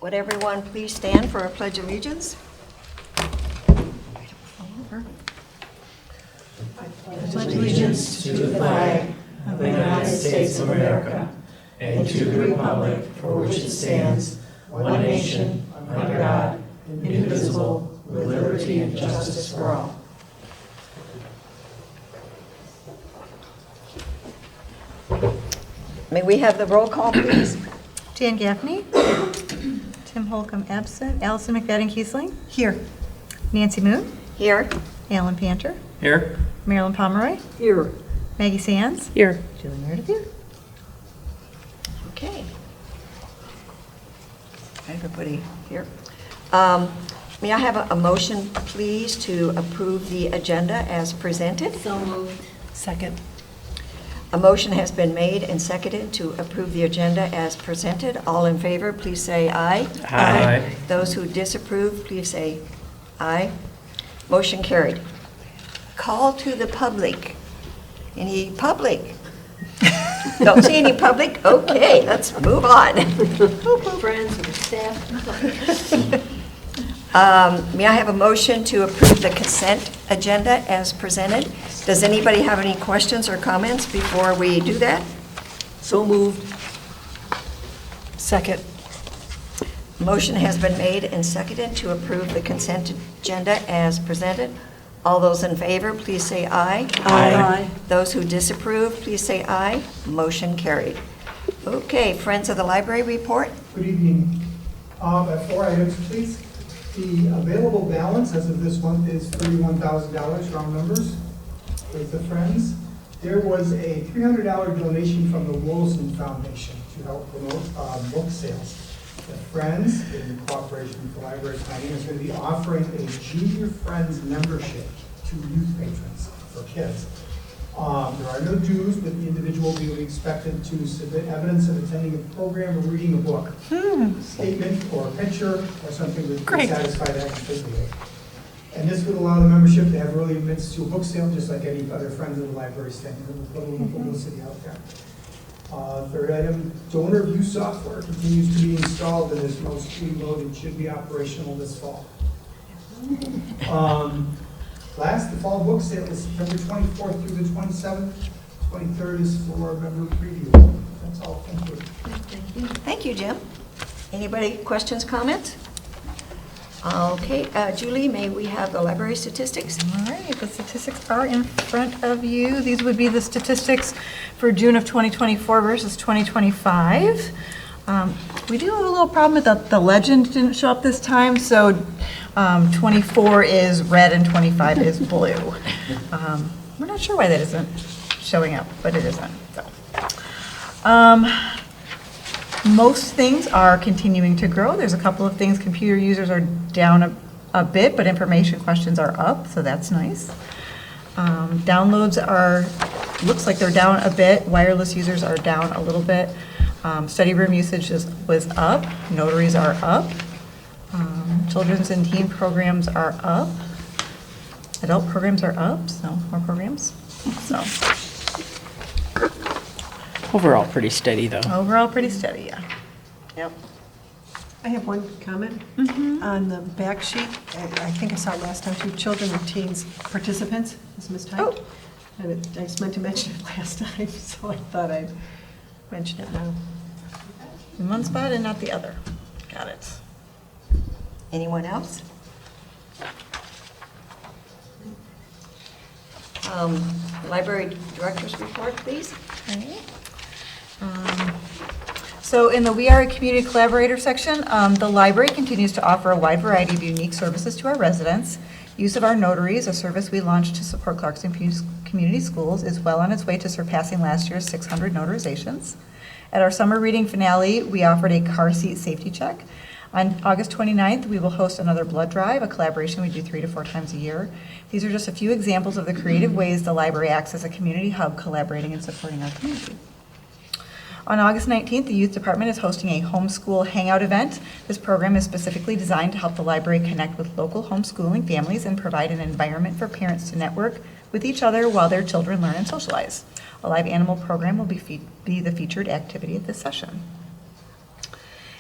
Would everyone please stand for a pledge of allegiance? Pledge allegiance to the flag of the United States of America and to the republic for which it stands, one nation, under God, indivisible, with liberty and justice for all. May we have the roll call, please? Jan Gaffney. Tim Holcomb absent. Allison McFadden Kiesling. Here. Nancy Moon. Here. Alan Panter. Here. Marilyn Pomeroy. Here. Maggie Sands. Here. Julie Meredith here. Okay. Everybody here. May I have a motion, please, to approve the agenda as presented? So moved. Second. A motion has been made and seconded to approve the agenda as presented. All in favor, please say aye. Aye. Those who disapprove, please say aye. Motion carried. Call to the public. Any public? Don't see any public? Okay, let's move on. Friends or staff. May I have a motion to approve the consent agenda as presented? Does anybody have any questions or comments before we do that? So moved. Second. Motion has been made and seconded to approve the consent agenda as presented. All those in favor, please say aye. Aye. Those who disapprove, please say aye. Motion carried. Okay, Friends of the Library report. Good evening. I have 4 items, please. The available balance as of this month is $31,000, round numbers, with the Friends. There was a $300 donation from the Wilson Foundation to help promote book sales. The Friends, in cooperation with the Library Planning, is going to be offering a Junior Friends membership to youth patrons for kids. There are no dues, but the individual will be expected to submit evidence of attending a program or reading a book, statement or a picture or something that would satisfy that activity. And this would allow the membership to have early admittance to a book sale, just like any other Friends of the Library stand. It will put a little publicity out there. Third item, donor view software continues to be installed and is mostly loaded, should be operational this fall. Last, the fall book sale is September 24th through the 27th. 23rd is for member preview. That's all. Thank you. Thank you, Jim. Anybody, questions, comments? Okay, Julie, may we have the library statistics? All right, the statistics are in front of you. These would be the statistics for June of 2024 versus 2025. We do have a little problem with the legend didn't show up this time, so 24 is red and 25 is blue. We're not sure why that isn't showing up, but it isn't. So. Most things are continuing to grow. There's a couple of things. Computer users are down a bit, but information questions are up, so that's nice. Downloads looks like they're down a bit. Wireless users are down a little bit. Study room usage was up. Notaries are up. Children's and teen programs are up. Adult programs are up, so more programs. So. Overall, pretty steady, though. Overall, pretty steady, yeah. Yep. I have one comment. On the back sheet, I think I saw it last time too, children and teens participants is mistyped. Oh. And I just meant to mention it last time, so I thought I'd mention it now. In one spot and not the other. Got it. Anyone else? Library director's report, please. Okay. So in the We Are a Community Collaborator section, the library continues to offer a wide variety of unique services to our residents. Use of our notaries, a service we launched to support Clarkson Community Schools, is well on its way to surpassing last year's 600 notarizations. At our summer reading finale, we offered a car seat safety check. On August 29th, we will host another blood drive, a collaboration we do 3 to 4 times a year. These are just a few examples of the creative ways the library acts as a community hub, collaborating and supporting our community. On August 19th, the Youth Department is hosting a homeschool hangout event. This program is specifically designed to help the library connect with local homeschooling families and provide an environment for parents to network with each other while their children learn and socialize. A live animal program will be the featured activity at this session.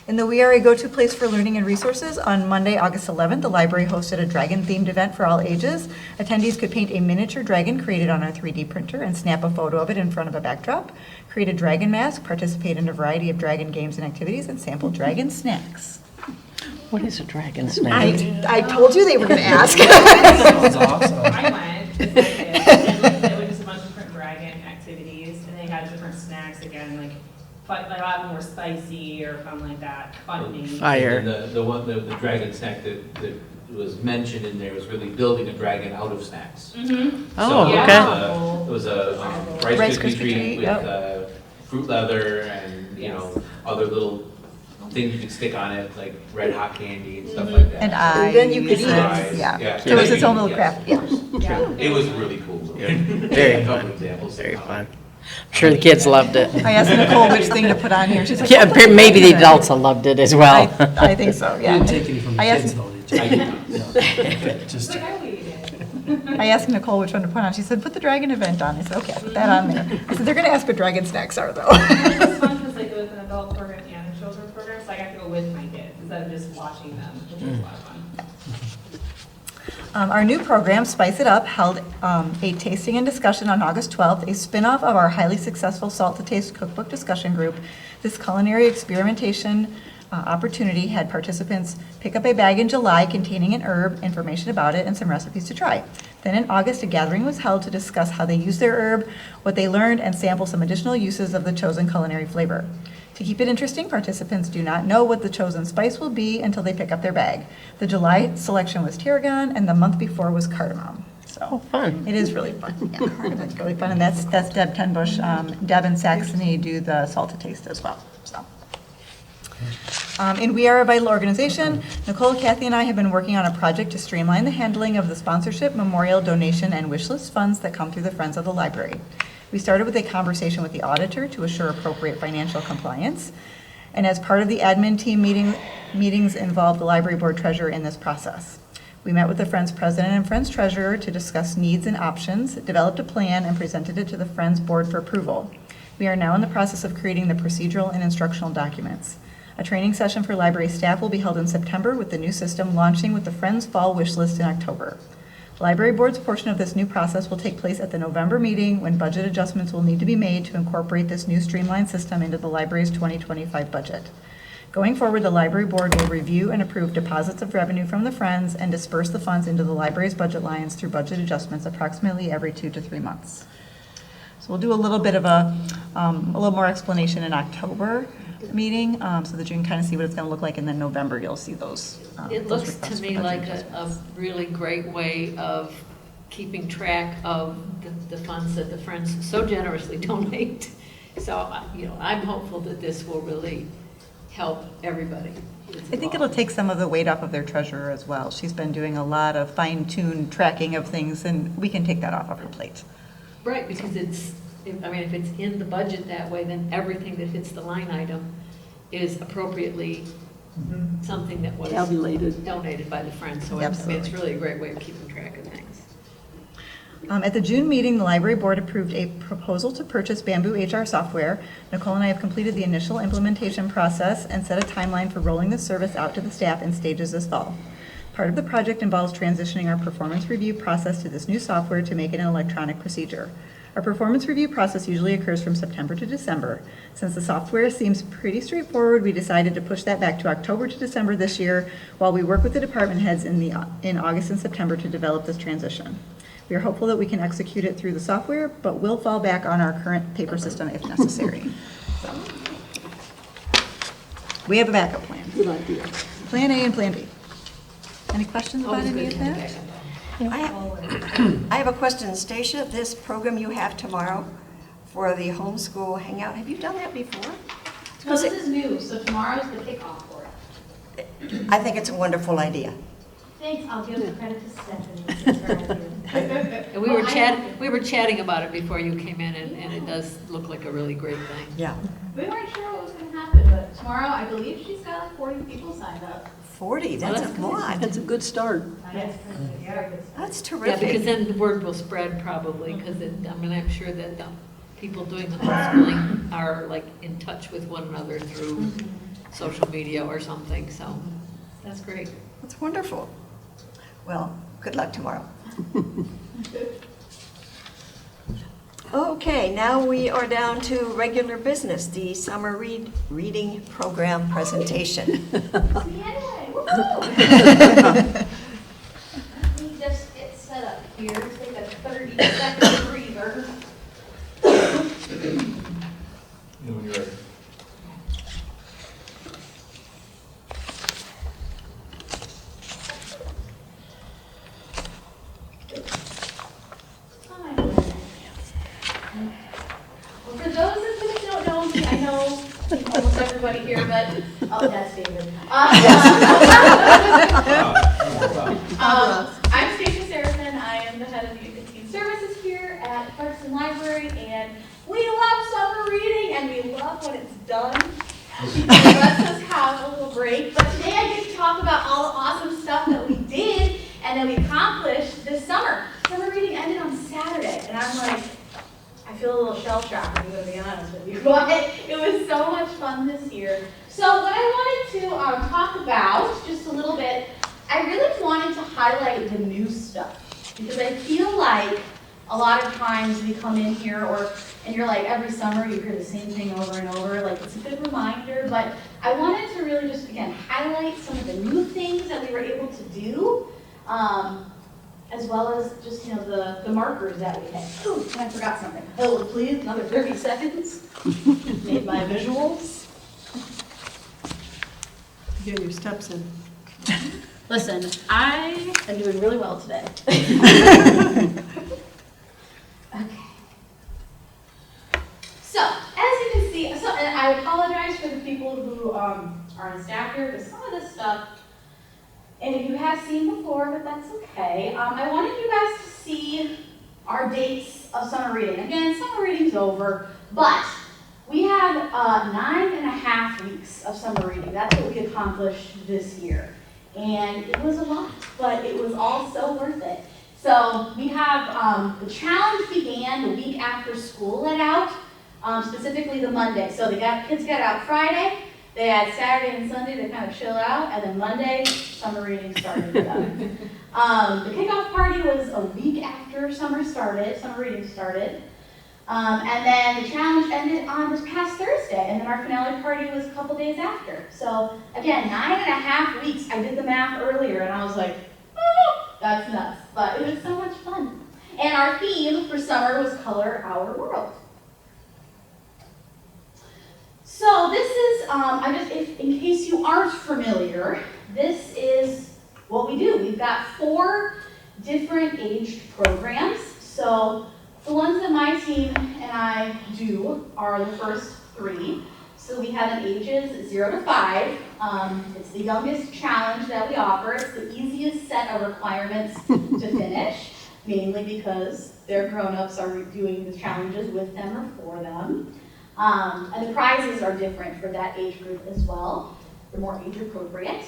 In the We Are a Go-To Place for Learning and Resources, on Monday, August 11th, the library hosted a dragon-themed event for all ages. Attendees could paint a miniature dragon created on our 3D printer and snap a photo of it in front of a backdrop, create a dragon mask, participate in a variety of dragon games and activities, and sample dragon snacks. What is a dragon snack? I told you they were going to ask. Sounds awesome. I went with my kids, and it was just a bunch of different dragon activities, and they had different snacks again, like a lot more spicy or something like that, funny. Fire. And the dragon snack that was mentioned in there was really building a dragon out of snacks. Mm-hmm. Oh, Yeah. okay. It was a Rice Rice Krispie Krispie treat treat, with yep. fruit leather and, you know, other little things you could stick on it, like red hot candy and stuff like that. And So- eyes. then you could eat it. Eyes, Yeah. So it was its own little Yes, craft, of yeah. course. Yeah. It was really cool. Very A couple fun. examples. Very fun. I'm sure the kids loved it. I asked Nicole which thing to put on here. She's like, Yeah, "Oh, put maybe the dragon." adults loved it as well. I think so, You yeah. didn't take any from the I asked- kids though, did you? I did not. No, just, Like, I would eat it. I asked Nicole which one to put on. She said, put the dragon event on. I said, okay, I'll put that on there. I said, they're going to ask what dragon snacks are, though. It's fun because like it was an adult program and a children's program, so I got to go with my kids instead of just watching them, which was a lot of fun. Our new program, Spice It Up, held a tasting and discussion on August 12th, a spin-off of our highly successful Salt to Taste cookbook discussion group. This culinary experimentation opportunity had participants pick up a bag in July containing an herb, information about it, and some recipes to try. Then in August, a gathering was held to discuss how they used their herb, what they learned, and sample some additional uses of the chosen culinary flavor. To keep it interesting, participants do not know what the chosen spice will be until they pick up their bag. The July selection was tarragon, and the month before was cardamom. Oh, So fun. it is really fun. Yeah, cardamon's really fun, and that's Deb Tenbush. Deb and Saxony do the Salt to Taste as well, so. And We Are a Vital Organization. Nicole, Kathy, and I have been working on a project to streamline the handling of the sponsorship, memorial, donation, and wish list funds that come through the Friends of the Library. We started with a conversation with the auditor to assure appropriate financial compliance. And as part of the admin team meetings involved the library board treasurer in this process. We met with the Friends president and Friends treasurer to discuss needs and options, developed a plan, and presented it to the Friends board for approval. We are now in the process of creating the procedural and instructional documents. A training session for library staff will be held in September with the new system launching with the Friends Fall Wish List in October. The library board's portion of this new process will take place at the November meeting when budget adjustments will need to be made to incorporate this new streamlined system into the library's 2025 budget. Going forward, the library board will review and approve deposits of revenue from the Friends and disperse the funds into the library's budget lines through budget adjustments approximately every 2 to 3 months. So we'll do a little bit of a little more explanation in October meeting, so that you can kind of see what it's going to look like, and then November you'll see those. It those looks requests to for me budget like adjustments. a really great way of keeping track of the funds that the Friends so generously donate. So, you know, I'm hopeful that this will really help everybody. I think it'll take some of the weight off of their treasurer as well. She's been doing a lot of fine-tuned tracking of things, and we can take that off of her plate. Right, because if it's in the budget that way, then everything that hits the line item is appropriately something that was donated by the Friends. So it's really a great way of keeping track of things. At the June meeting, the library board approved a proposal to purchase Bamboo HR software. Nicole and I have completed the initial implementation process and set a timeline for rolling the service out to the staff in stages this fall. Part of the project involves transitioning our performance review process to this new software to make it an electronic procedure. Our performance review process usually occurs from September to December. Since the software seems pretty straightforward, we decided to push that back to October to December this year while we work with the department heads in August and September to develop this transition. We are hopeful that we can execute it through the software, but we'll fall back on our current paper system if necessary. So, we have a backup plan. Good idea. Plan A and Plan B. Any questions about Always any good of to have that? I have a question, Stacia. This program you have tomorrow for the homeschool hangout, have you done that before? No, this is new, so tomorrow's the kickoff for it. I think it's a wonderful idea. Thanks, I'll give the credit to Stephanie. It's her idea. And we were chatting about it before you came in, and it does look like a really great thing. Yeah. We weren't sure what was going to happen, but tomorrow, I believe she's got like 40 people signed up. 40, that's a lot. That's a good start. Yes, very good. That's Yeah, because terrific. then the word will spread probably, because I'm sure that the people doing the homeschooling are like in touch with one another through social media or something, so that's great. That's wonderful. Well, good luck tomorrow. Okay, now we are down to regular business, the summer reading program presentation. See, anyway, woo-hoo! Let me just get set up here, take a 30-second breather. When you're ready. Well, for those of you who don't know me, I know almost everybody here, but, oh, that's David. I'm Stacia Saracen. I am the head of Youth and Teen Services here at Parks and Library, and we love summer reading, and we love when it's done. It lets us have a little break, but today I get to talk about all the awesome stuff that we did and that we accomplished this summer. Summer reading ended on Saturday, and I'm like, I feel a little shell-shocked, I'm going to be honest with you, but it was so much fun this year. So what I wanted to talk about, just a little bit, I really wanted to highlight the new stuff, because I feel like a lot of times we come in here, and you're like, every summer you hear the same thing over and over, like it's a good reminder, but I wanted to really just, again, highlight some of the new things that we were able to do, as well as just, the markers that we had. Ooh, and I forgot something. Hold, please, another 30 seconds. Made my visuals. Get your steps in. Listen, I am doing really well today. Okay. So, as you can see, and I apologize for the people who are on staff here, because some of this stuff, and if you have seen before, but that's okay. I wanted you guys to see our dates of summer reading. Again, summer reading's over, but we have 9.5 weeks of summer reading. That's what we accomplished this year. And it was a lot, but it was all so worth it. So we have, the challenge began the week after school let out, specifically the Monday. So kids got out Friday, they had Saturday and Sunday to kind of chill out, and then Monday, summer reading started for them. The kickoff party was a week after summer reading started. And then the challenge ended on this past Thursday, and then our finale party was a couple days after. So again, 9.5 weeks. I did the math earlier, and I was like, oh, that's nuts. But it was so much fun. And our theme for summer was Color Our World. So this is, in case you aren't familiar, this is what we do. We've got 4 different aged programs. So the ones that my team and I do are the first 3. So we have an ages 0 to 5. It's the youngest challenge that we offer. It's the easiest set of requirements to finish, mainly because their grown-ups are doing the challenges with them or for them. And the prizes are different for that age group as well. They're more age appropriate.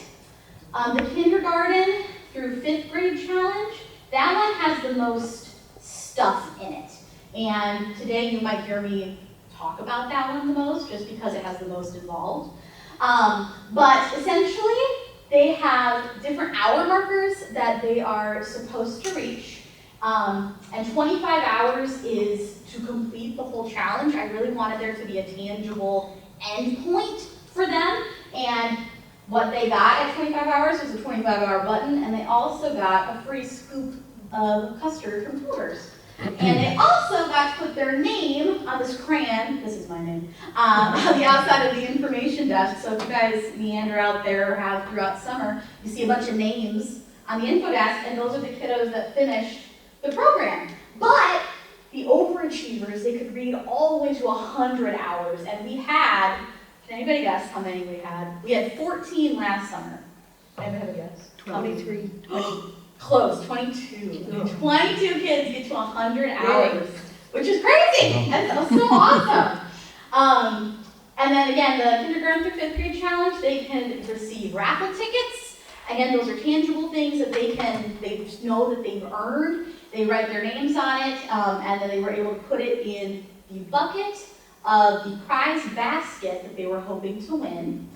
The kindergarten through 5th grade challenge, that one has the most stuff in it. And today you might hear me talk about that one the most, just because it has the most involved. But essentially, they have different hour markers that they are supposed to reach. And 25 hours is to complete the whole challenge. I really wanted there to be a tangible end point for them. And what they got at 25 hours was a 25-hour button, and they also got a free scoop of custard from Fuller's. And they also got to put their name on this crayon, this is my name, on the outside of the information desk. So if you guys meander out there or have throughout summer, you see a bunch of names on the info desk, and those are the kiddos that finished the program. But the overachievers, they could read all the way to 100 hours, and we had, can anybody guess how many we had? We had 14 last summer. Anybody have a guess? 23. 20. Close, 22. 22 kids get to 100 hours, which is crazy. That's so awesome. And then again, the kindergarten through 5th grade challenge, they can receive raffle tickets. Again, those are tangible things that they just know that they've earned. They write their names on it, and then they were able to put it in the bucket of the prize basket that they were hoping to win.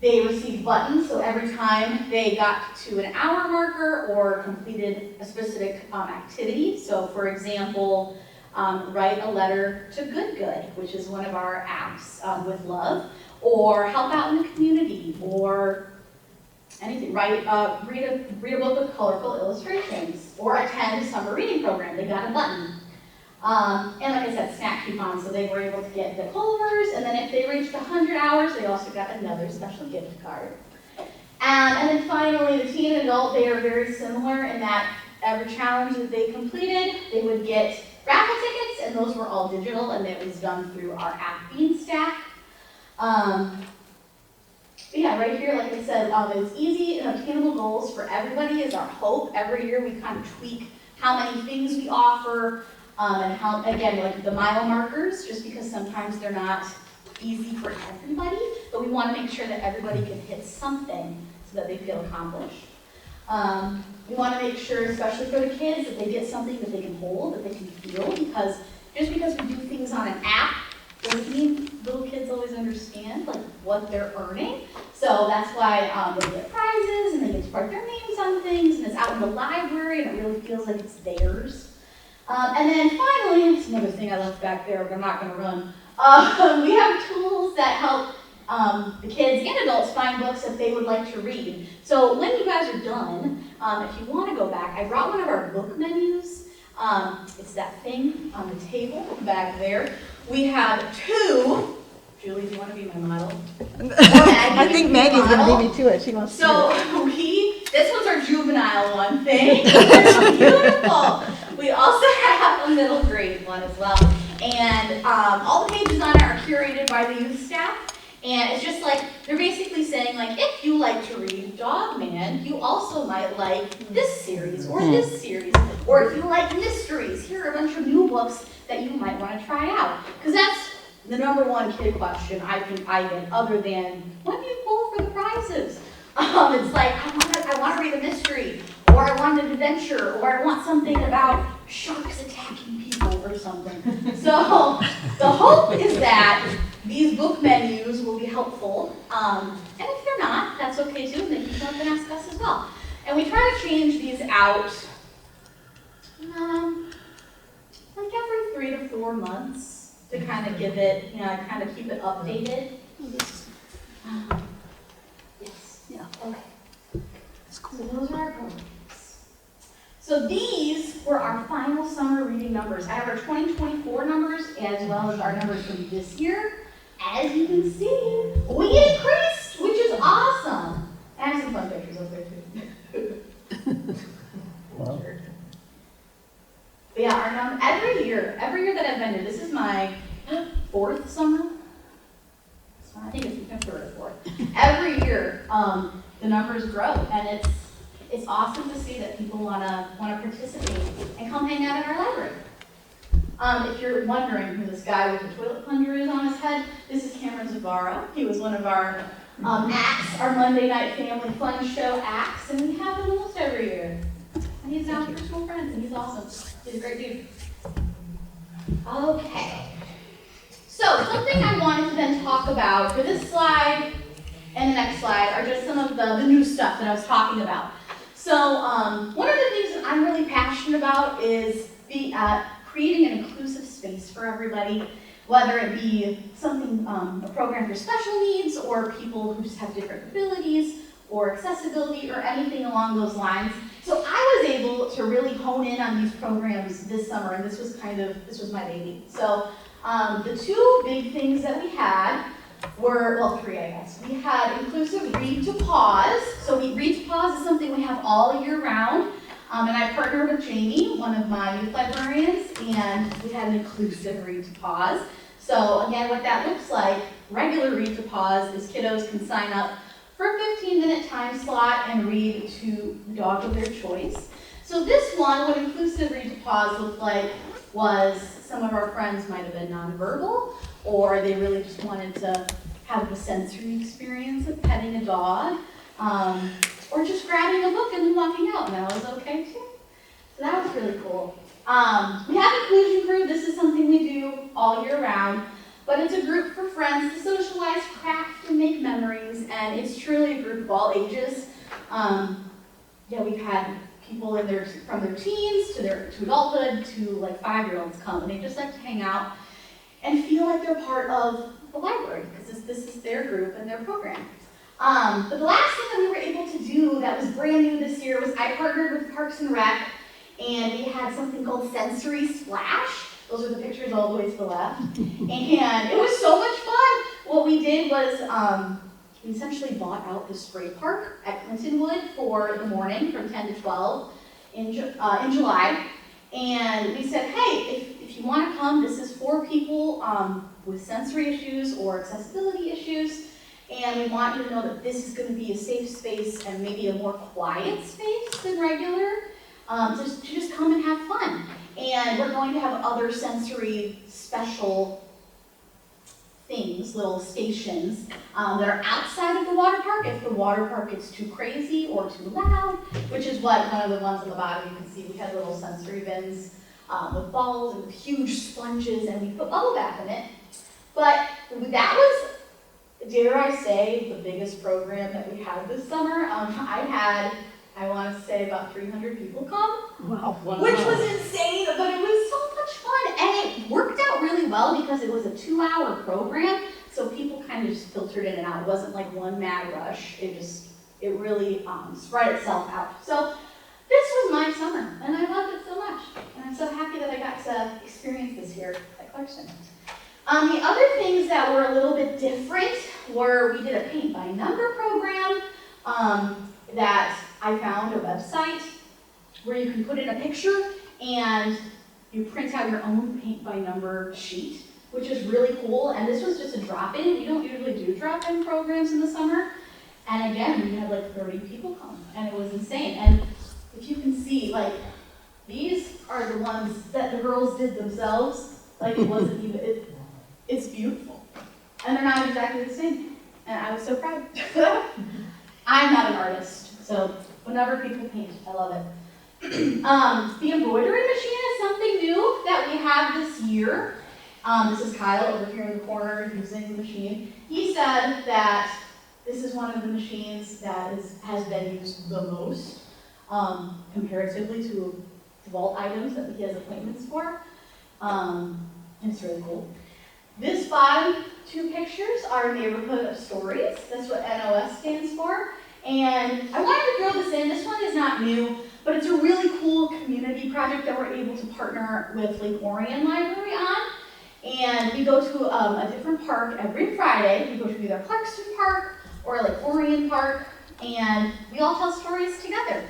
They received buttons, so every time they got to an hour marker or completed a specific activity. So for example, write a letter to Good, which is one of our apps with love, or help out in the community, or anything. Read a book with colorful illustrations, or attend a summer reading program. They got a button. And like I said, snack coupons, so they were able to get the Culvers, and then if they reached 100 hours, they also got another special gift card. And then finally, the teen and adult, they are very similar in that every challenge that they completed, they would get raffle tickets, and those were all digital, and it was done through our app Beanstack. Yeah, right here, like I said, it's easy and obtainable goals for everybody is our hope. Every year we kind of tweak how many things we offer, and how, again, like the mile markers, just because sometimes they're not easy for everybody, but we want to make sure that everybody can hit something so that they feel accomplished. We want to make sure, especially for the kids, that they get something that they can hold, that they can feel, because just because we do things on an app doesn't mean little kids always understand like what they're earning. So that's why they get prizes and they get to write their names on things, and it's out in the library and it really feels like it's theirs. And then finally, it's another thing I left back there, but I'm not going to run. We have tools that help the kids and adults find books that they would like to read. So when you guys are done, if you want to go back, I brought one of our book menus. It's that thing on the table back there. We have two. Julie, do you want to be my model? I think Maggie's going to beat me to it. She wants to do it. This one's our juvenile one thing. It's beautiful. We also have a middle grade one as well. And all the pages on it are curated by the youth staff. And it's just like, they're basically saying, like, if you like to read Dog Man, you also might like this series or this series. Or if you like mysteries, here are a bunch of new books that you might want to try out. Because that's the number one kid question I think I get, other than, when do you pull for the prizes? It's like, I want to read a mystery, or I want an adventure, or I want something about sharks attacking people or something. So the hope is that these book menus will be helpful, and if they're not, that's okay too, then you can come up and ask us as well. And we try to change these out like every 3 to 4 months to kind of give it, kind of keep it updated. Yes, yeah, okay. That's cool. So those are our programs. So these were our final summer reading numbers. I have our 2024 numbers as well as our numbers from this year. As you can see, we increased, which is awesome. I have some fun pictures up there too. Wow. But yeah, our number every year that I've been here, this is my 4th summer. So I think it's my 3rd or 4th. Every year, the numbers grow, and it's awesome to see that people wanna participate and come hang out in our library. If you're wondering who this guy with the toilet plunger is on his head, this is Cameron Zavarro. He was one of our acts, our Monday Night Family Fun Show acts, and we have him almost every year. And he's now personal friends, and he's awesome. He's a great dude. Okay. So something I wanted to then talk about for this slide and the next slide are just some of the new stuff that I was talking about. So one of the things that I'm really passionate about is creating an inclusive space for everybody, whether it be something, a program for special needs, or people who just have different abilities, or accessibility, or anything along those lines. So I was able to really hone in on these programs this summer, and this was my baby. So the 2 big things that we had were, well, 3 I guess. We had inclusive Read to Pause. So Read to Pause is something we have all year round. And I partnered with Jamie, one of my youth librarians, and we had an inclusive Read to Pause. So again, what that looks like, regular Read to Pause is kiddos can sign up for a 15-minute time slot and read to the dog of their choice. So this one, what inclusive Read to Pause looked like was some of our friends might have been nonverbal, or they really just wanted to have the sensory experience of petting a dog. Or just grabbing a book and then walking out, and that was okay too. So that was really cool. We have Inclusion Crew. This is something we do all year round. But it's a group for friends to socialize, craft, and make memories, and it's truly a group of all ages. Yeah, we've had people from their teens to adulthood to like 5-year-olds come, and they just like to hang out and feel like they're part of the library because this is their group and their program. But the last thing that we were able to do that was brand new this year was I partnered with Parks and Rec, and we had something called Sensory Splash. Those are the pictures all the way to the left. And it was so much fun. What we did was we essentially bought out the spray park at Clintonwood for the morning from 10 to 12 in July. And we said, hey, if you want to come, this is for people with sensory issues or accessibility issues. And we want you to know that this is going to be a safe space and maybe a more quiet space than regular, to just come and have fun. And we're going to have other sensory special things, little stations that are outside of the water park if the water park gets too crazy or too loud, which is what one of the ones on the bottom you can see. We had little sensory bins with balls and huge sponges, and we put bubble bath in it. But that was, dare I say, the biggest program that we had this summer. I want to say about 300 people come, which was insane, but it was so much fun. And it worked out really well because it was a 2-hour program, so people kind of just filtered in and out. It wasn't like one mad rush. It really spread itself out. So this was my summer, and I loved it so much. And I'm so happy that I got to experience this here at Clarkson. The other things that were a little bit different were we did a paint by number program that I found a website where you can put in a picture and you print out your own paint by number sheet, which is really cool. And this was just a drop-in. We don't usually do drop-in programs in the summer. And again, we had like 30 people come, and it was insane. And if you can see, like, these are the ones that the girls did themselves. Like, it wasn't even, it's beautiful. And they're not exactly the same. And I was so proud. I'm not an artist, so whenever people paint, I love it. The embroidery machine is something new that we have this year. This is Kyle over here in the corner using the machine. He said that this is one of the machines that has been used the most comparatively to vault items that he has appointments for. And it's really cool. This bottom 2 pictures are Neighborhood of Stories. That's what NOS stands for. And I wanted to throw this in. This one is not new, but it's a really cool community project that we're able to partner with Lake Orion Library on. And we go to a different park every Friday. We go to either Clarkston Park or Lake Orion Park, and we all tell stories together.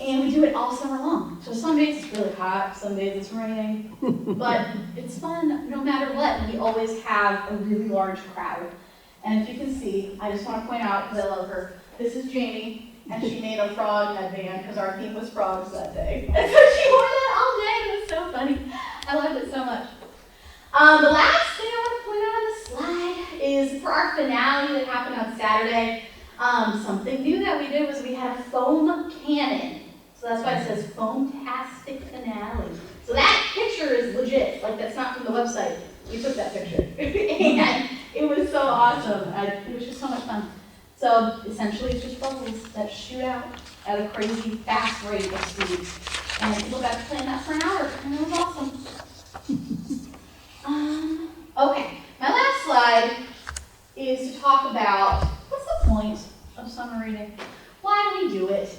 And we do it all summer long. So some days it's really hot, some days it's raining, but it's fun no matter what. And we always have a really large crowd. And if you can see, I just want to point out, because I love her, this is Jamie, and she made a frog headband because our theme was frogs that day. And so she wore that all day. It was so funny. I loved it so much. The last thing I want to point out on the slide is for our finale that happened on Saturday, something new that we did was we had a foam cannon. So that's why it says Foamtastic Finale. So that picture is legit. Like, that's not from the website. We took that picture. And it was so awesome. It was just so much fun. So essentially it's just bubbles that shoot out at a crazy fast rate of speed. And people got to play in that for an hour, and it was awesome. Okay, my last slide is to talk about what's the point of summer reading? Why do we do it?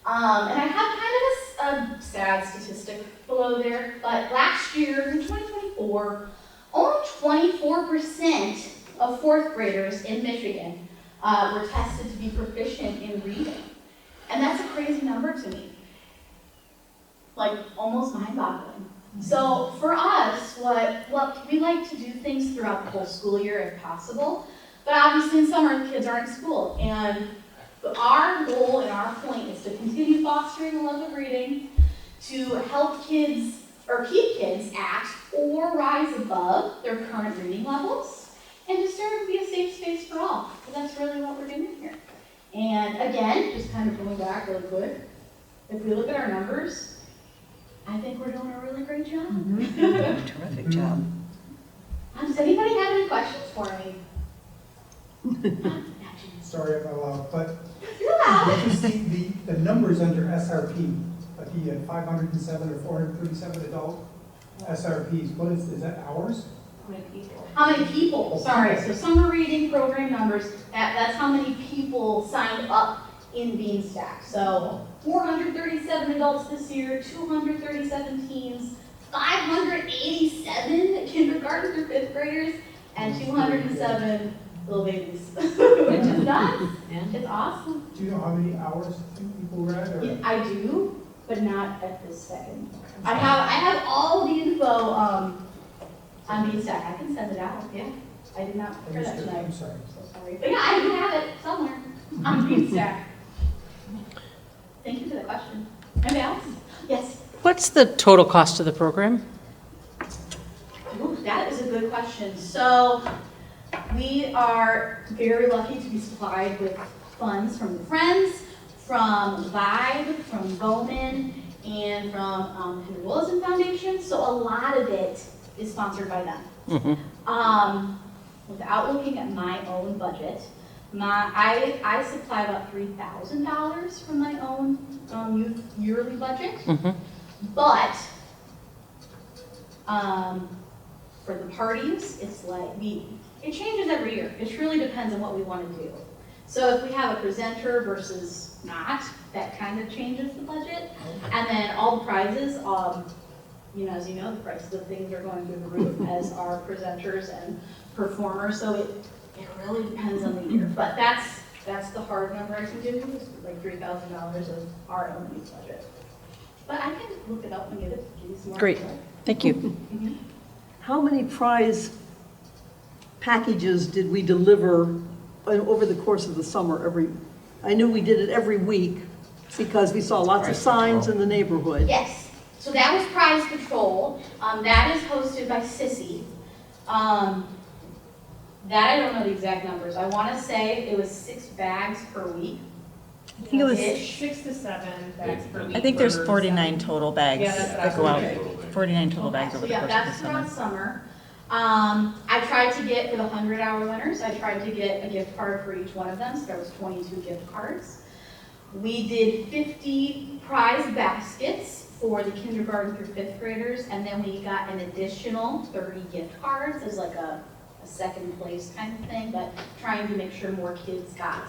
And I have kind of a sad statistic below there, but last year in 2024, only 24% of 4th graders in Michigan were tested to be proficient in reading. And that's a crazy number to me. Like, almost mind-boggling. So for us, we like to do things throughout the whole school year if possible, but obviously in summer the kids aren't in school. And our goal and our point is to continue fostering a love of reading, to help kids, or keep kids at or rise above their current reading levels, and to serve and be a safe space for all. So that's really what we're doing here. And again, just kind of going back really quick, if we look at our numbers, I think we're doing a really great job. Terrific job. Does anybody have any questions for me? Sorry if I'm loud, but You're loud. what is the numbers under SRP? Like he had 507 or 437 adult SRPs. What is that hours? How many people? Sorry, so summer reading program numbers, that's how many people signed up in Bean Stack. So 437 adults this year, 237 teens, 587 kindergarten through fifth graders, and 207 little babies. Which is nuts. It's awesome. Do you know how many hours people read? Or? Yeah, I do, but not at this second. I have all the info on Bean Stack. I can send it out. Yeah, I did not prepare that tonight. I'm sorry. So sorry, but yeah, I do have it somewhere on Bean Stack. Thank you for the question. Anybody else? Yes. What's the total cost of the program? Ooh, that is a good question. So we are very lucky to be supplied with funds from the Friends, from Vibe, from Bowman, and from Henry Willison Foundation. So a lot of it is sponsored by them. Without looking at my own budget, I supply about $3,000 from my own youth yearly budget. But for the parties, it's like it changes every year. It really depends on what we want to do. So if we have a presenter versus not, that kind of changes the budget. And then all the prizes, as you know, the prices of things are going through the roof as our presenters and performers. So it really depends on the year. But that's the hard number I can give you, is like $3,000 of our own youth budget. But I can look it up and give you some more. Great, thank you. How many prize packages did we deliver over the course of the summer? I knew we did it every week because we saw lots of signs in the neighborhood. Yes, so that was Prize Patrol. That is hosted by Sissy. That I don't know the exact numbers. I want to say it was 6 bags per week. I think it was, 6 to 7 bags per week. I think there's 49 total bags Yeah, that's that go out. okay. 49 total bags So over the yeah, course that's of the throughout summer. summer. I tried to get, for the 100-hour winners, I tried to get a gift card for each one of them, so there was 22 gift cards. We did 50 prize baskets for the kindergarten through fifth graders, and then we got an additional 30 gift cards as like a second place kind of thing, but trying to make sure more kids got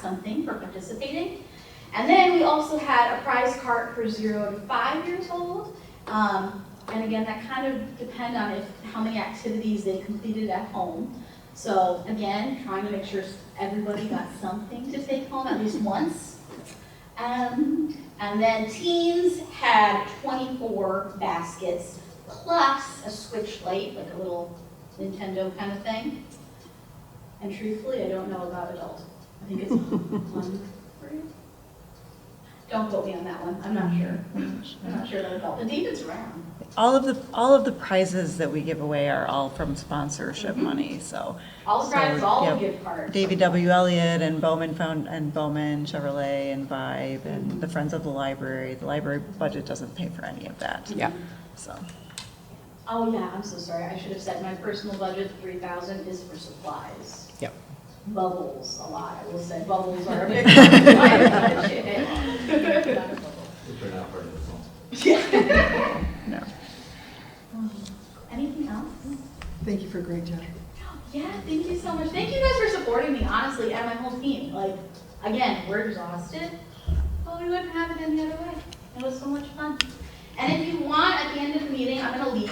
something for participating. And then we also had a prize cart for 0 to 5 years old. And again, that kind of depend on how many activities they completed at home. So again, trying to make sure everybody got something to take home at least once. And then teens had 24 baskets plus a Switch Lite, like a little Nintendo kind of thing. And truthfully, I don't know about adult. I think it's 1 for you. Don't quote me on that one. I'm not sure. I'm not sure about adult. And David's around. All of the prizes that we give away are all from sponsorship money, so. All the prizes, all yeah, the gift cards. David W. Elliott and Bowman Chevrolet and Vibe and the Friends of the Library. The library budget doesn't pay for any of that. Yeah. So. Oh yeah, I'm so sorry. I should have said my personal budget, $3,000, is for supplies. Yep. Bubbles, a lot. I will say bubbles are a big part of my budget. Which are not part of the phone. Yeah. No. Anything else? Thank you for a great job. Yeah, thank you so much. Thank you guys for supporting me, honestly, and my whole team. Like, again, we're exhausted, but we wouldn't have it any other way. It was so much fun. And if you want, at the end of the meeting, I'm gonna leave,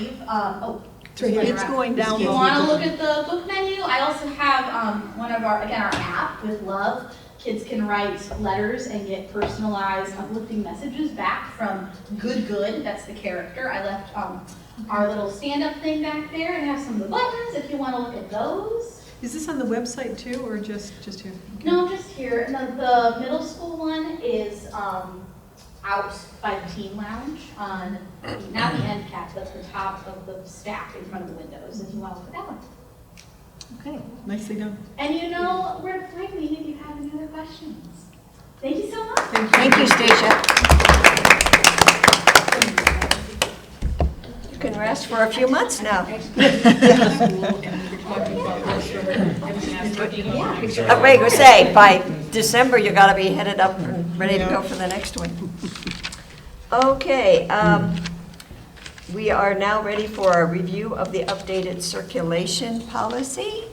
It's right here. It's going down. if you want to look at the book menu, I also have one of our app with love. Kids can write letters and get personalized, uplifting messages back from Good, that's the character. I left our little stand-up thing back there and have some of the buttons if you want to look at those. Is this on the website too, or just here? Okay. No, just here. And the middle school one is out by the teen lounge on, not the end cap, but the top of the stack in front of the windows, if you want to look at that one. Okay, nicely done. And you know where to find me if you have any other questions. Thank you so much. Thank you, Stacia. can rest for a few months now. Wait, go say, by December, you gotta be headed up and ready to go for the next one. Okay, we are now ready for a review of the updated circulation policy.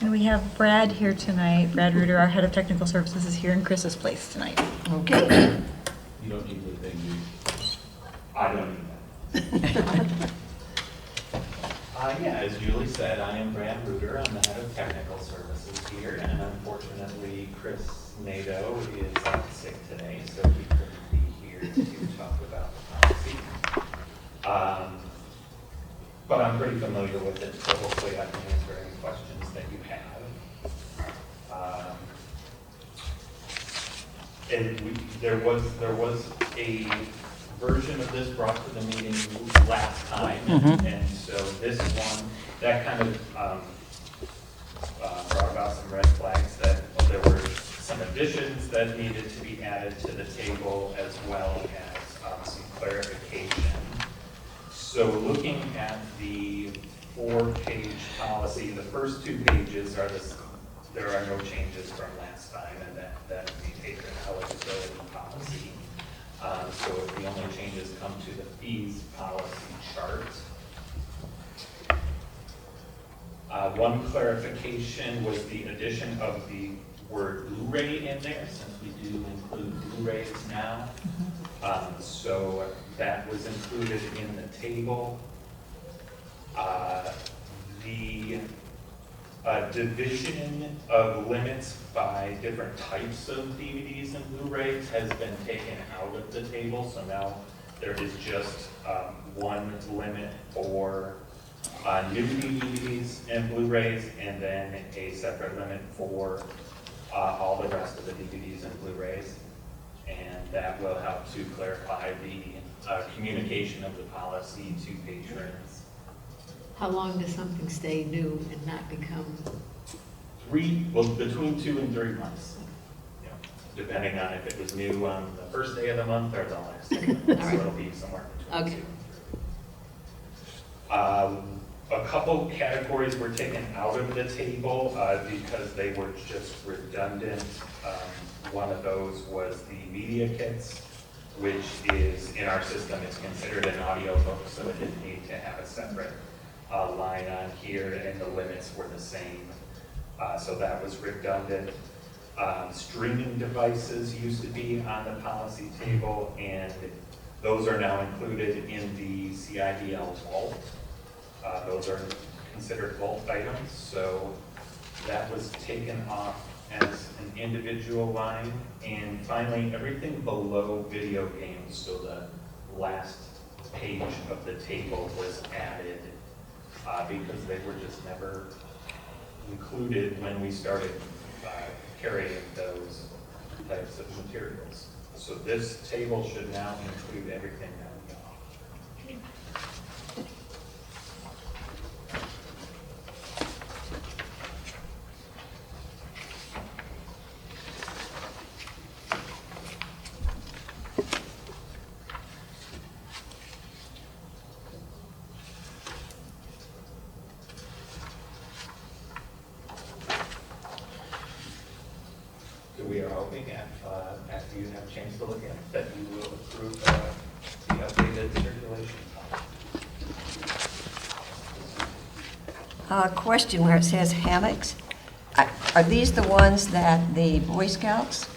And we have Brad here tonight. Brad Reuter, our head of technical services, is here in Chris's place tonight. Okay. You don't need the thing, I don't need that. Yeah, as Julie said, I am Brad Reuter. I'm the head of technical services here, and unfortunately, Chris Nadeau is sick today, so he couldn't be here to talk about the policy. But I'm pretty familiar with it, so hopefully I can answer any questions that you have. There was a version of this brought to the meeting last time, and so this one, that kind of brought about some red flags that there were some additions that needed to be added to the table, as well as some clarification. So looking at the 4-page policy, the first 2 pages are there are no changes from last time, and that is the patron eligibility policy. So the only changes come to the fees policy chart. One clarification was the addition of the word Blu-ray in there, since we do include Blu-rays now. So that was included in the table. The division of limits by different types of DVDs and Blu-rays has been taken out of the table, so now there is just one limit for new DVDs and Blu-rays, and then a separate limit for all the rest of the DVDs and Blu-rays. And that will help to clarify the communication of the policy to patrons. How long does something stay new and not become? Between 2 and 3 months, depending on if it was new on the first day of the month or the last day of the month. So it'll be somewhere between 2 and 3. A couple categories were taken out of the table because they were just redundant. One of those was the media kits, which is, in our system, it's considered an audio book, so it didn't need to have a separate line on here, and the limits were the same. So that was redundant. Streaming devices used to be on the policy table, and those are now included in the CIDL vault. Those are considered vault items, so that was taken off as an individual line. And finally, everything below video games, so the last page of the table was added because they were just never included when we started carrying those types of materials. So this table should now include everything that we got. We are hoping after you have a chance to look at it, that you will approve the updated circulation policy. Question where it says hammocks. Are these the ones that the Boy Scouts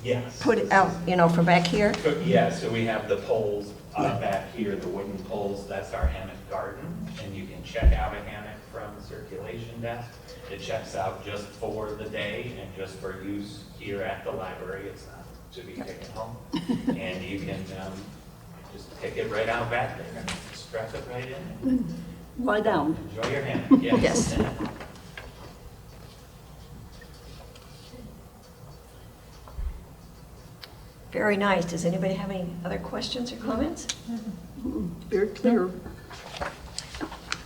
Yes. put out, from back here? Yeah, so we have the poles back here, the wooden poles, that's our hammock garden, and you can check out a hammock from the circulation desk. It checks out just for the day and just for use here at the library. It's not to be taken home. And you can just take it right out back there and strap it right in and Lie down. enjoy your hammock. Yes. Very nice. Does anybody have any other questions or comments? Very clear.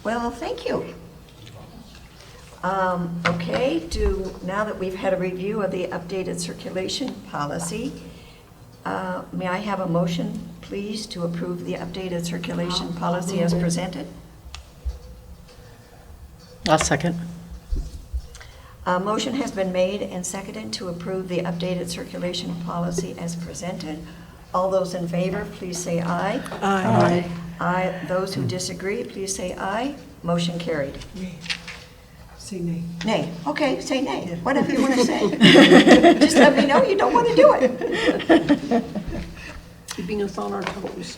Well, thank you. Okay, now that we've had a review of the updated circulation policy, May I have a motion, please, to approve the updated circulation policy as presented? I'll second. A motion has been made and seconded to approve the updated circulation policy as presented. All those in favor, please say aye. Aye. Aye. Those who disagree, please say aye. Motion carried. Nay. Say nay. Nay. Okay, say nay. Whatever you want to say. Just let me know you don't want to do it. Keeping us on our toes.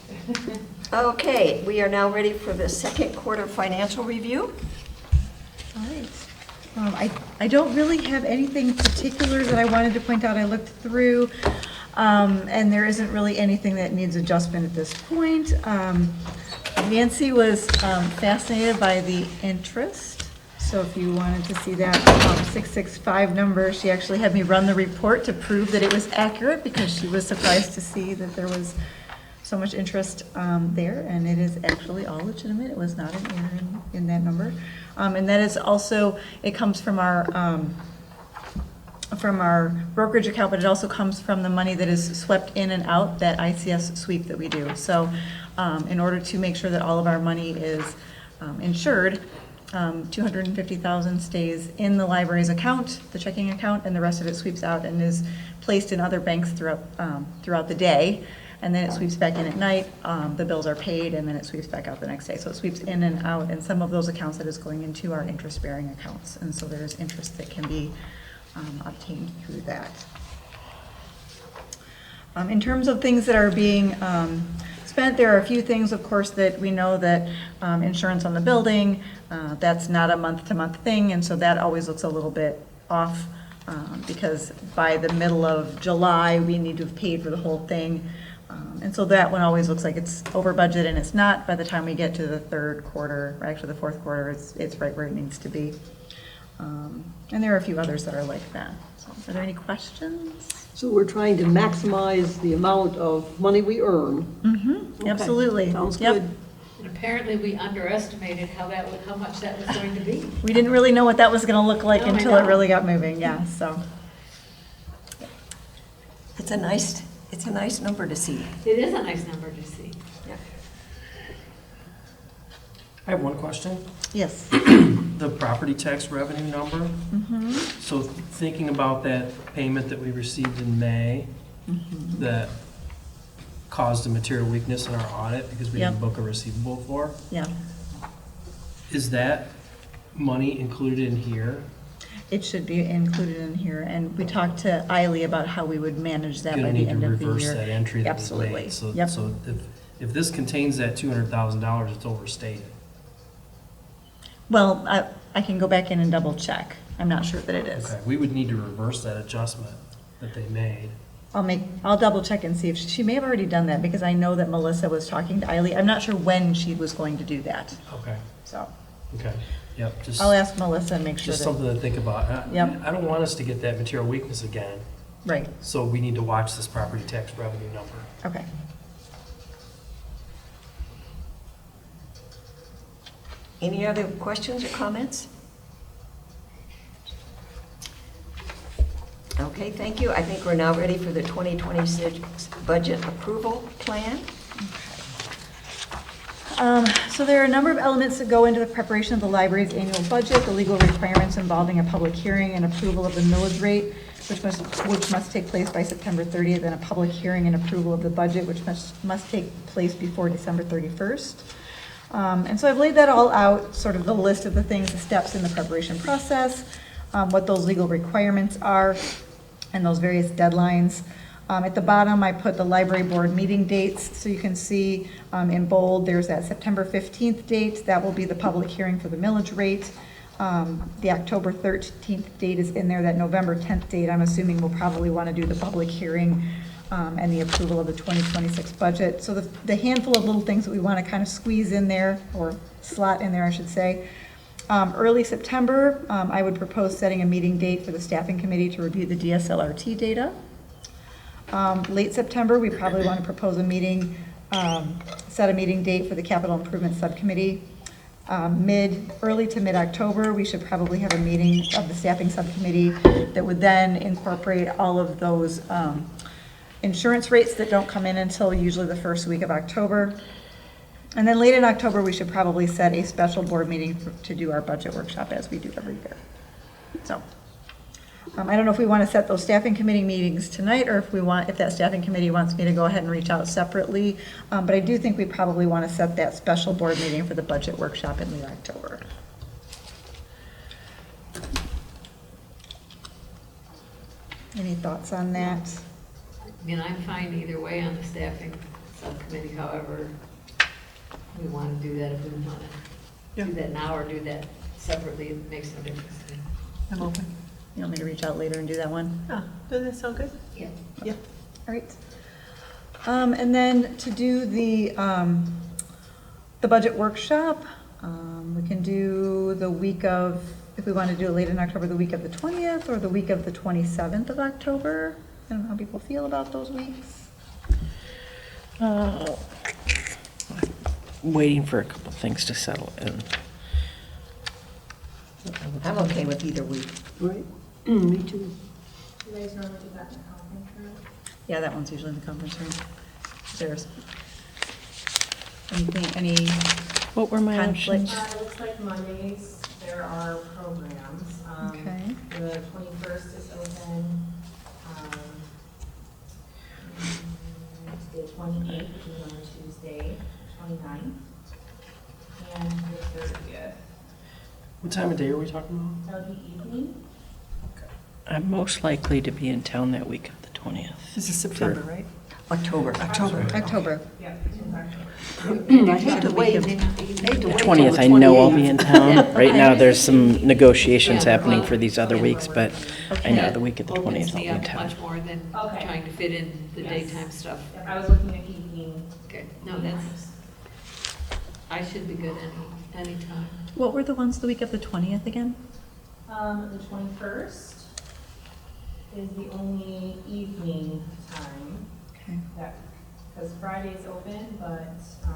Okay, we are now ready for the second quarter financial review. All right. I don't really have anything particular that I wanted to point out. I looked through, and there isn't really anything that needs adjustment at this point. Nancy was fascinated by the interest, so if you wanted to see that 665 number, she actually had me run the report to prove that it was accurate because she was surprised to see that there was so much interest there, and it is actually all legitimate. It was not an error in that number. And that is also, it comes from our brokerage account, but it also comes from the money that is swept in and out, that ICS sweep that we do. So in order to make sure that all of our money is insured, $250,000 stays in the library's account, the checking account, and the rest of it sweeps out and is placed in other banks throughout the day. And then it sweeps back in at night, the bills are paid, and then it sweeps back out the next day. So it sweeps in and out, and some of those accounts that is going into our interest-bearing accounts. And so there's interest that can be obtained through that. In terms of things that are being spent, there are a few things, of course, that we know that insurance on the building, that's not a month-to-month thing, and so that always looks a little bit off because by the middle of July, we need to have paid for the whole thing. And so that one always looks like it's over budget, and it's not. By the time we get to the third quarter, or actually the fourth quarter, it's right where it needs to be. And there are a few others that are like that. So are there any questions? So we're trying to maximize the amount of money we earn. Mm-hmm, Okay. absolutely. Sounds Yep. good. And apparently, we underestimated how much that was going to be. We didn't really know what that was going to look like No, I until it know. really got moving, yeah, so. It's a nice number to see. It is a nice number to see. Yeah. I have one question. Yes. The property tax revenue number. Mm-hmm. So thinking about that payment that we received in May, that caused a material weakness in our audit because we didn't Yep. book a receivable for, Yeah, is that money included in here? it should be included in here, and we talked to Eiley about how we would manage that by Gonna the need to end of the year. reverse that entry that was Absolutely. made. So, Yep. so if this contains that $200,000, it's overstated. Well, I can go back in and double check. I'm not sure that it is. Okay, we would need to reverse that adjustment that they made. I'll double check and see if she may have already done that, because I know that Melissa was talking to Eiley. I'm not sure when she was going to do that, Okay, so okay, yep, just. I'll ask Melissa and make sure Just that, something to think about. Yep. I don't want us to get that material weakness again, right, so we need to watch this property tax revenue number. okay. Any other questions or comments? Okay, thank you. I think we're now ready for the 2026 budget approval plan. So there are a number of elements that go into the preparation of the library's annual budget, the legal requirements involving a public hearing and approval of the millage rate, which must take place by September 30th, and a public hearing and approval of the budget, which must take place before December 31st. And so I've laid that all out, sort of the list of the things, the steps in the preparation process, what those legal requirements are, and those various deadlines. At the bottom, I put the library board meeting dates, so you can see in bold, there's that September 15th date. That will be the public hearing for the millage rate. The October 13th date is in there. That November 10th date, I'm assuming we'll probably want to do the public hearing and the approval of the 2026 budget. So the handful of little things that we want to kind of squeeze in there, or slot in there, I should say. Early September, I would propose setting a meeting date for the staffing committee to review the DSLRT data. Late September, we probably want to propose a meeting, set a meeting date for the capital improvement subcommittee. Early to mid-October, we should probably have a meeting of the staffing subcommittee that would then incorporate all of those insurance rates that don't come in until usually the first week of October. And then late in October, we should probably set a special board meeting to do our budget workshop as we do every year. So, I don't know if we want to set those staffing committee meetings tonight, or if that staffing committee wants me to go ahead and reach out separately. But I do think we probably want to set that special board meeting for the budget workshop in late October. Any thoughts on that? I mean, I'm fine either way on the staffing subcommittee, however we want to do that, if we want to do that now or do that separately, it makes no difference to me. I'm open. You want me to reach out later and do that one? Oh, does that sound good? Yeah. Yeah. All right. And then to do the budget workshop, we can do the week of, if we want to do it late in October, the week of the 20th or the week of the 27th of October. I don't know how people feel about those weeks. Waiting for a couple things to settle in. I'm okay with either week. Right? Me too. You guys normally do that in the conference room? Yeah, that one's usually in the conference room. There's anything, any What were my conflict? options? It looks like Mondays, there are programs. Okay. The 21st is open. The 28th, which is on a Tuesday, 29th, and the 30th. What time of day are we talking about? That would be evening. I'm most likely to be in town that week of the 20th. This is September, right? October. October. Yeah, it's October. I hate to wait. The 20th, I know I'll be in town. Right now, there's some negotiations happening for these other weeks, but I know the week of the 20th Opens I'll be me in up town. much more than Okay. trying to fit in the Yes. daytime stuff. Yep, I was looking at evening. Okay, no, that's, I should be good anytime. What were the ones the week of the 20th again? The 21st is the only evening time Okay. that, because Friday's open, but you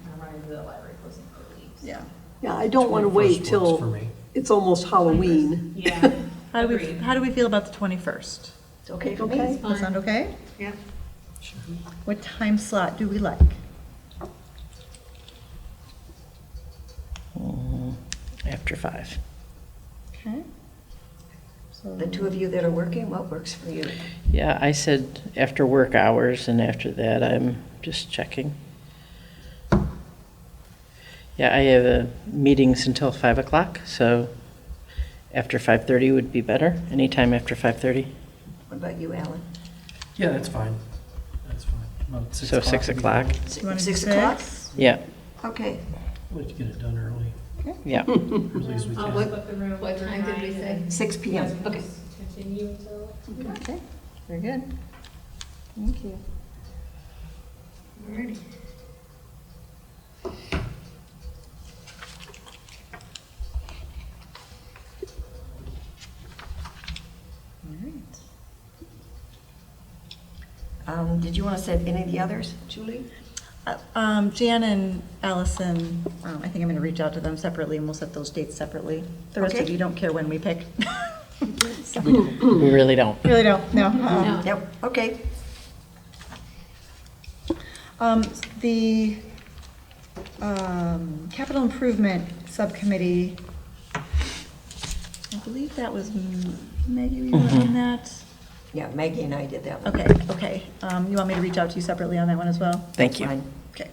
kind of run into the library closing for weeks. Yeah. Yeah, I don't want to wait 21st works till for me. it's almost Halloween. Yeah. How do Agreed. we feel about the 21st? It's okay for me. Okay. Does that sound okay? Yeah. What time slot do we like? After 5. Okay. So The two of you that are working, what works for you? Yeah, I said after work hours, and after that, I'm just checking. Yeah, I have meetings until 5 o'clock, so after 5:30 would be better. Anytime after 5:30. What about you, Alan? Yeah, that's fine. That's fine. About 6 So o'clock. 6 would be o'clock. fine. You wanna do 6 o'clock? 6? Yeah, Okay. I'd like to get it done early, yeah. early as we I'll can. just book the room. What for time did we 9, say? and 6 you PM. guys can Okay. just continue until. Okay, very good. Thank you. Alrighty. All right. Did you want to say any of the others, Julie? Jan and Allison, I think I'm going to reach out to them separately, and we'll set those dates separately. The rest of Okay. you don't care when we pick. We really don't. Really don't, no. Yep, okay. The capital improvement subcommittee, I believe that was Maggie, were you on that? Yeah, Maggie and I did that one. Okay, okay. You want me to reach out to you separately on that one as well? Thank you. Fine. Okay.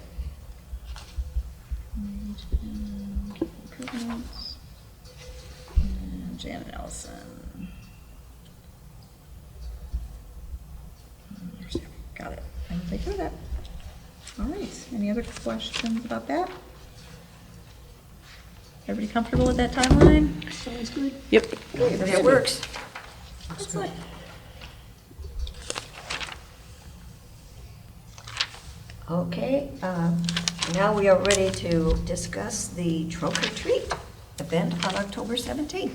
Improvements. And Janet Allison. Got it. I will take care of that. All right. Any other questions about that? Everybody comfortable with that timeline? Sounds good. Yep. That works. Excellent. Okay, now we are ready to discuss the trunk or treat event on October 17th.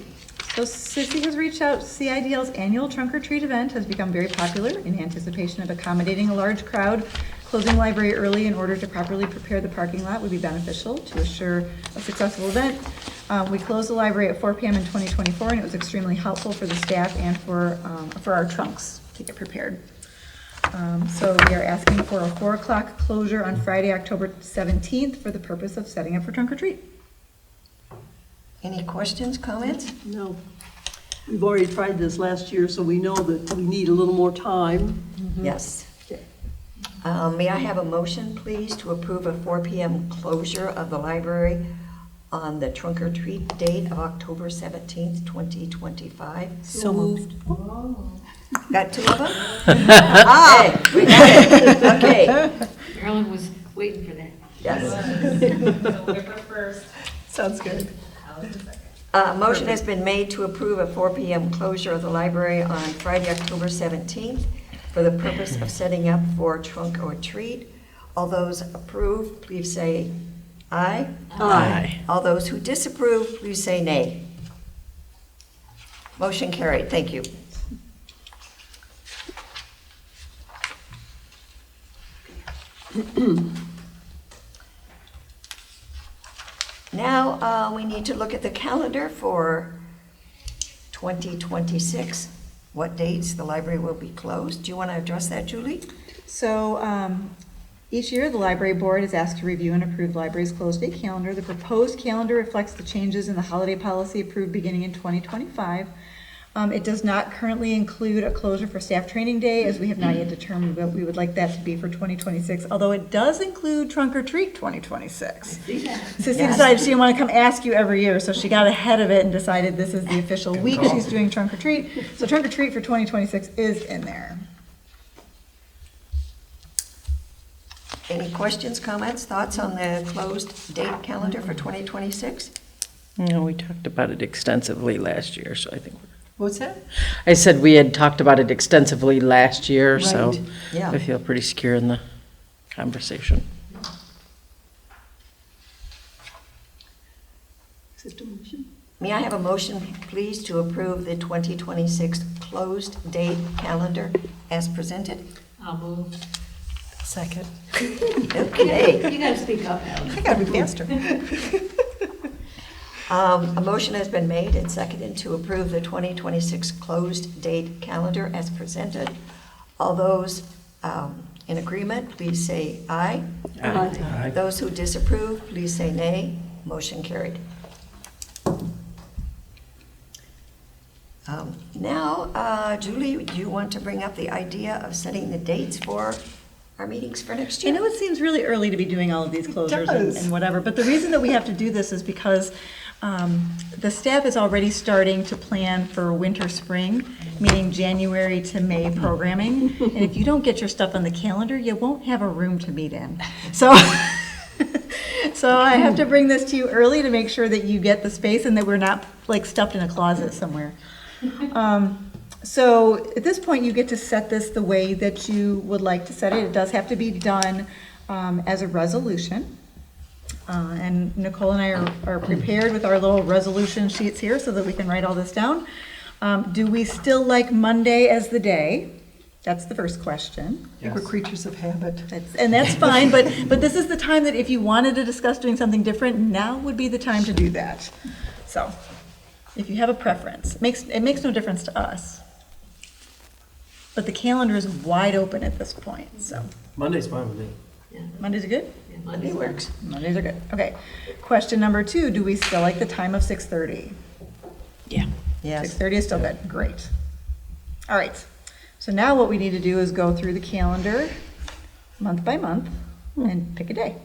So Sissy has reached out. CIDL's annual trunk or treat event has become very popular in anticipation of accommodating a large crowd. Closing library early in order to properly prepare the parking lot would be beneficial to assure a successful event. We closed the library at 4 p.m. in 2024, and it was extremely helpful for the staff and for our trunks to get prepared. So we are asking for a 4 o'clock closure on Friday, October 17th for the purpose of setting up for trunk or treat. Any questions, comments? No. We've already tried this last year, so we know that we need a little more time. Yes. Okay. May I have a motion, please, to approve a 4 p.m. closure of the library on the trunk or treat date of October 17th, 2025? So moved. Got two of them? Hey, we got it. Okay. Marilyn was waiting for that. Yes. So Whipper first, Sounds good. Allison second. Motion has been made to approve a 4 p.m. closure of the library on Friday, October 17th for the purpose of setting up for trunk or treat. All those approve, please say aye. Aye. All those who disapprove, please say nay. Motion carried. Thank you. Now, we need to look at the calendar for 2026. What dates the library will be closed? Do you want to address that, Julie? So each year, the library board is asked to review and approve the library's closed day calendar. The proposed calendar reflects the changes in the holiday policy approved beginning in 2025. It does not currently include a closure for staff training day, as we have not yet determined what we would like that to be for 2026, although it does include trunk or treat 2026. Sissy decided she didn't want to come ask you every year, so she got ahead of it and decided this is the official week she's doing trunk or treat. So trunk or treat for 2026 is in there. Any questions, comments, thoughts on the closed date calendar for 2026? No, we talked about it extensively last year, so I think What's that? I said we had talked about it extensively last year, so Right. Yeah. I feel pretty secure in the conversation. Is it a motion? May I have a motion, please, to approve the 2026 closed date calendar as presented? I'll move. Second. Okay. You gotta speak up, Allison. I gotta be faster. A motion has been made and seconded to approve the 2026 closed date calendar as presented. All those in agreement, please say aye. Aye. Those who disapprove, please say nay. Motion carried. Now, Julie, do you want to bring up the idea of setting the dates for our meetings for next I year? know it seems really early to be doing all of these closures does. and whatever, but the reason that we have to do this is because the staff is already starting to plan for winter, spring, meaning January to May programming. And if you don't get your stuff on the calendar, you won't have a room to meet in. So, so I have to bring this to you early to make sure that you get the space and that we're not like stuffed in a closet somewhere. So at this point, you get to set this the way that you would like to set it. It does have to be done as a resolution. And Nicole and I are prepared with our little resolution sheets here so that we can write all this down. Do we still like Monday as the day? That's the first question. I think we're creatures of habit. And that's fine, but this is the time that if you wanted to discuss doing something different, now would be the time to do that. So, if you have a preference, it makes no difference to us. But the calendar is wide open at this point, so. Monday's fine with me. Mondays are good? Yeah, Monday works. Mondays are good. Okay. Question number 2, do we still like the time of 6:30? Yeah. Yes. 6:30 is still good, great. All right, so now what we need to do is go through the calendar month by month and pick a day.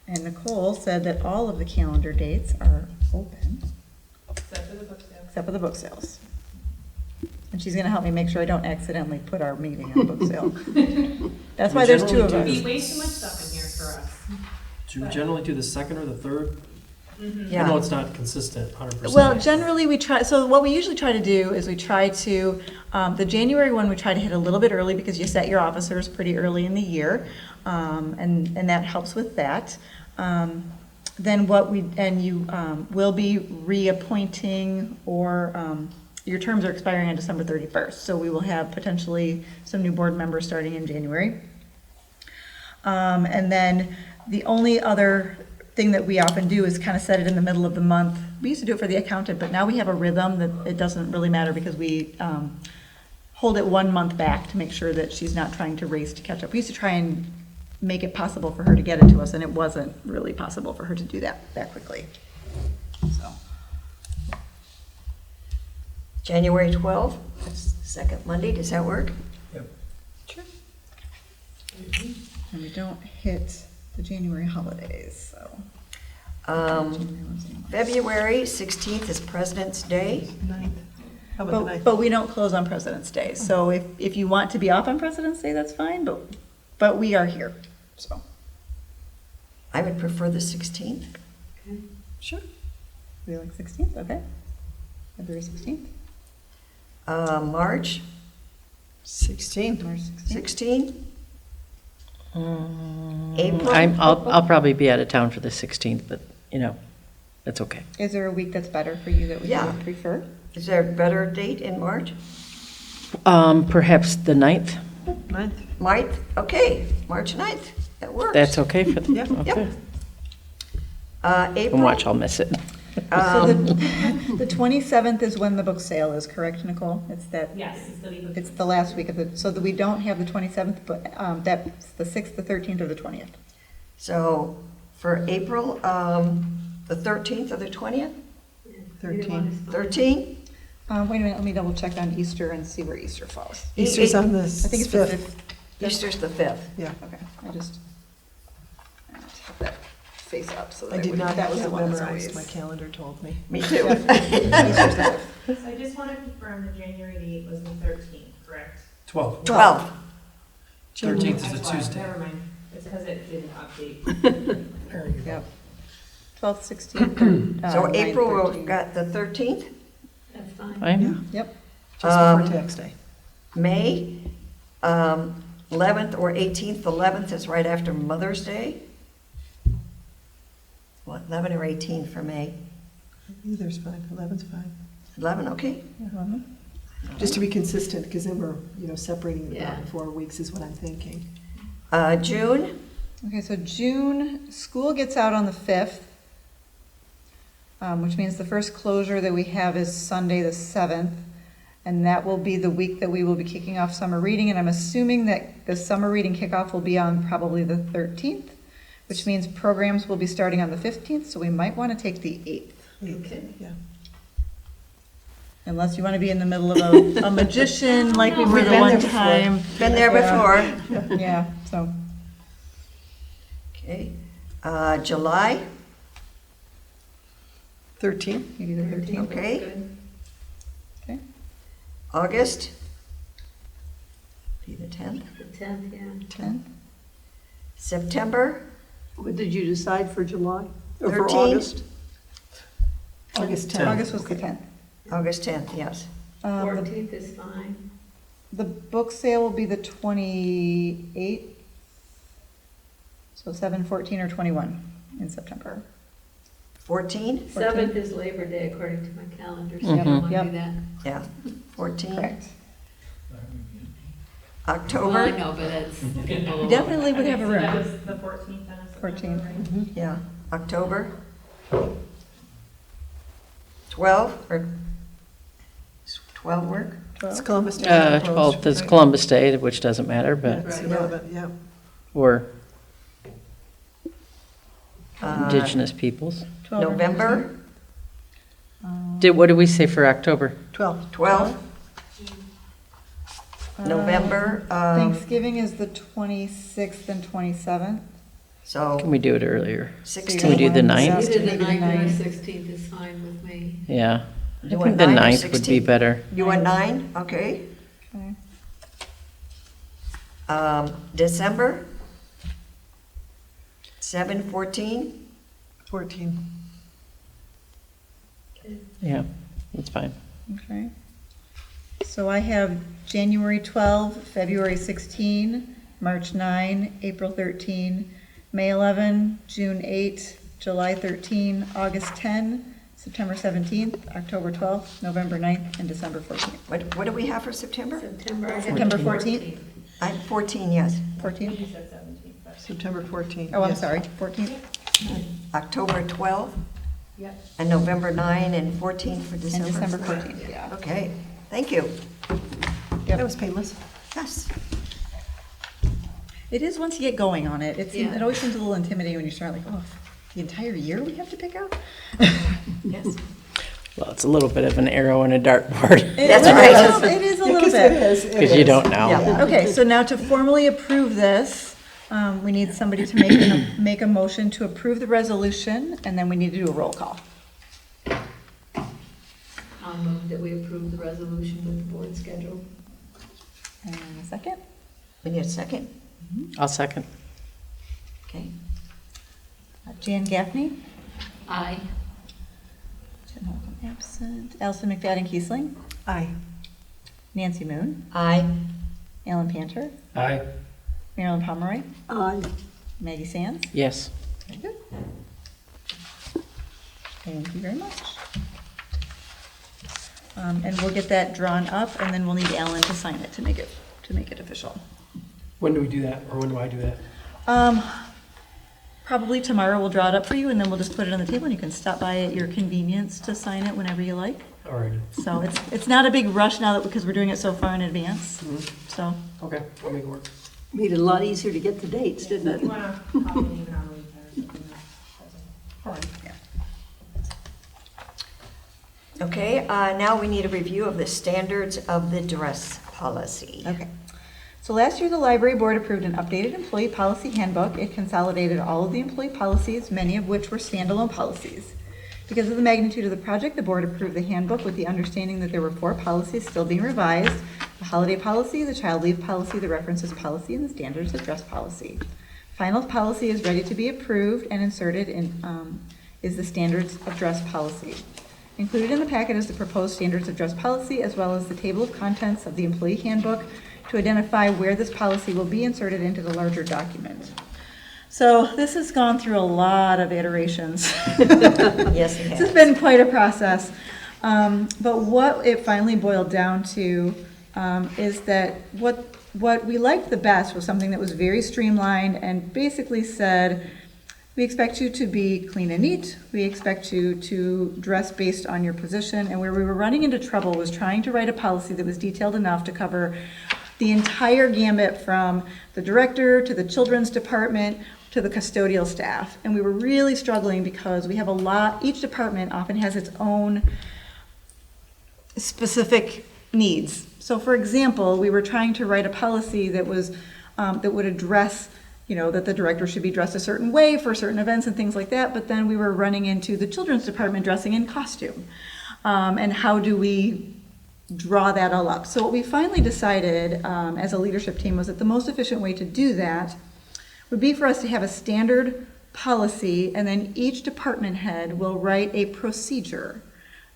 And Nicole said that all of the calendar dates are open, Except for the book sale. except for the book sales. And she's gonna help me make sure I don't accidentally put our meeting on book sale. That's why there's 2 of There'd be us. way too much stuff in here for us. Do you generally do the second or the third? I know Yeah. it's not consistent, 100%. Well, generally we try, so what we usually try to do is we try to, the January one, we try to hit a little bit early because you set your officers pretty early in the year. And that helps with that. Then you will be reappointing or, your terms are expiring on December 31st. So we will have potentially some new board members starting in January. And then the only other thing that we often do is kind of set it in the middle of the month. We used to do it for the accountant, but now we have a rhythm that it doesn't really matter because we hold it 1 month back to make sure that she's not trying to race to catch up. We used to try and make it possible for her to get it to us, and it wasn't really possible for her to do that quickly. So, January 12th, that's the second Monday, does that work? sure. And we don't hit the January holidays, so. February 16th is President's Day. 9th. How about the 9th? But we don't close on President's Day, so if you want to be off on President's Day, that's fine, but we are here, so. I would prefer the 16th. Sure. We like 16th, okay. February 16th. March 16. March 16th. 16. April. I'll probably be out of town for the 16th, but, that's okay. Is there a week that's better for you that we Yeah. would prefer? Is there a better date in March? Perhaps the 9th? 9th. Okay, March 9th, that works. That's okay for them? Yep. Okay. April. And watch, I'll miss it. So the 27th is when the book sale is, correct, Nicole? It's that. Yes, it's the week of. It's the last week of the, so that we don't have the 27th, but that's the 6th, the 13th, or the 20th. So for April, the 13th or the 20th? 13. 13? Wait a minute, let me double check on Easter and see where Easter falls. Easter's on the I think it's the 5th. 5th. Easter's the 5th. Yeah. Okay, I just have that face up so that I did wouldn't- not that have was the that one that's memorized. always. My calendar told me. Me too. Easter's the 5th. So I just want to confirm the January date was the 13th, correct? 12. 12. 13th is a That's why, Tuesday. never mind. It's because it didn't update. There you go. Yep. 12th, 16th. So 9th, April, 13th. we've got the 13th. That's fine. Fine? Yep. Just before tax day. May, 11th or 18th. The 11th is right after Mother's Day. What, 11 or 18 for May? Either's fine. 11's fine. 11, okay. Just to be consistent, because then we're, separating it Yeah. out in 4 weeks is what I'm thinking. June, Okay, so June, school gets out on the 5th, which means the first closure that we have is Sunday, the 7th. And that will be the week that we will be kicking off summer reading. And I'm assuming that the summer reading kickoff will be on probably the 13th, which means programs will be starting on the 15th. So we might want to take the 8th. Okay. Yeah. Unless you want to be in the middle of a magician like we were We've the been one there before. time. been there before. Yeah, so. Okay. July, 13. Maybe the 13th. okay. Good. Okay. August, be the 10th. The 10th, yeah. 10th. September, What did you decide for July? Or for 13? August? August 10th. August was the 10th. August 10th, yes. The 14th is fine. the book sale will be the 28th. So 7, 14, or 21 in September. 14, 7th is Labor Day according to my calendar, so Mhm. I don't want to Yep. do that. yeah, 14. Correct. Well, I October, know, but it's. We definitely would have a Okay, so that room. was the 14th then? of September, 14th. right? yeah, October. 12, or 12 work? It's Columbus Day. 12th is Columbus Day, which doesn't matter, but, It's irrelevant, yeah. or Uh, indigenous peoples. 12 or November, 14. What did we say for October? 12. 12. November, Thanksgiving is the 26th and 27th. so Can we do it earlier? 16. Can we do the 9th? Either the Maybe the 9th or the 9th. 16th is fine with me. Yeah. I You think want the 9 or 9th would be 16? better. You want 9, okay. Okay. December, 7, 14. 14. Yeah, that's fine. Okay. So I have January 12, February 16, March 9, April 13, May 11, June 8, July 13, August 10, September 17th, October 12th, November 9th, and December 14th. What do we have for September? September. I have September 14th? 14, yes. 14th? You said 17th, but. September 14th. Oh, I'm yes. sorry, 14th October 12, Yep. and November 9 and 14 for and December. December 14th, yeah. Okay, thank you. That was painless. Yes. It is once you get going on it. Yeah. It always seems a little intimidating when you start like, oh, the entire year we have to pick out? Yes. Well, it's a little bit of an arrow and a dartboard, That's right. It is a little bit. because you don't know. Yeah. Okay, so now to formally approve this, we need somebody to make a motion to approve the resolution, and then we need to do a roll call. I'll move that we approve the resolution with the board schedule. And a second? We need a second. I'll second. Okay. Jan Gaffney? Aye. Jen Holcomb absent. Allison McFadden Kiesling? Aye. Nancy Moon? Aye. Alan Panter? Aye. Marilyn Pomeroy? Aye. Maggie Sands? Yes. Very good. Thank you very much. And we'll get that drawn up, and then we'll need Alan to sign it to make it official. When do we do that, or when do I do that? Probably tomorrow we'll draw it up for you, and then we'll just put it on the table, and you can stop by at your convenience to sign it whenever you like. Alrighty. So it's not a big rush now that, because we're doing it so far in advance, so. Okay, I'll make it work. Made it a lot easier to get the dates, didn't You it? wanna copy me even on the weekend or something? Okay, now we need a review of the standards of the dress policy. Okay. So last year, the library board approved an updated employee policy handbook. It consolidated all of the employee policies, many of which were standalone policies. Because of the magnitude of the project, the board approved the handbook with the understanding that there were 4 policies still being revised: the holiday policy, the child leave policy, the references policy, and the standards of dress policy. Final policy is ready to be approved and inserted in is the standards of dress policy. Included in the packet is the proposed standards of dress policy, as well as the table of contents of the employee handbook to identify where this policy will be inserted into the larger document. So this has gone through a lot of iterations. Yes, it This has. has been quite a process. But what it finally boiled down to is that what we liked the best was something that was very streamlined and basically said, we expect you to be clean and neat. We expect you to dress based on your position. And where we were running into trouble was trying to write a policy that was detailed enough to cover the entire gamut from the director to the children's department to the custodial staff. And we were really struggling because we have each department often has its own specific needs. So for example, we were trying to write a policy that was, that would address, that the director should be dressed a certain way for certain events and things like that, but then we were running into the children's department dressing in costume. And how do we draw that all up? So what we finally decided as a leadership team was that the most efficient way to do that would be for us to have a standard policy, and then each department head will write a procedure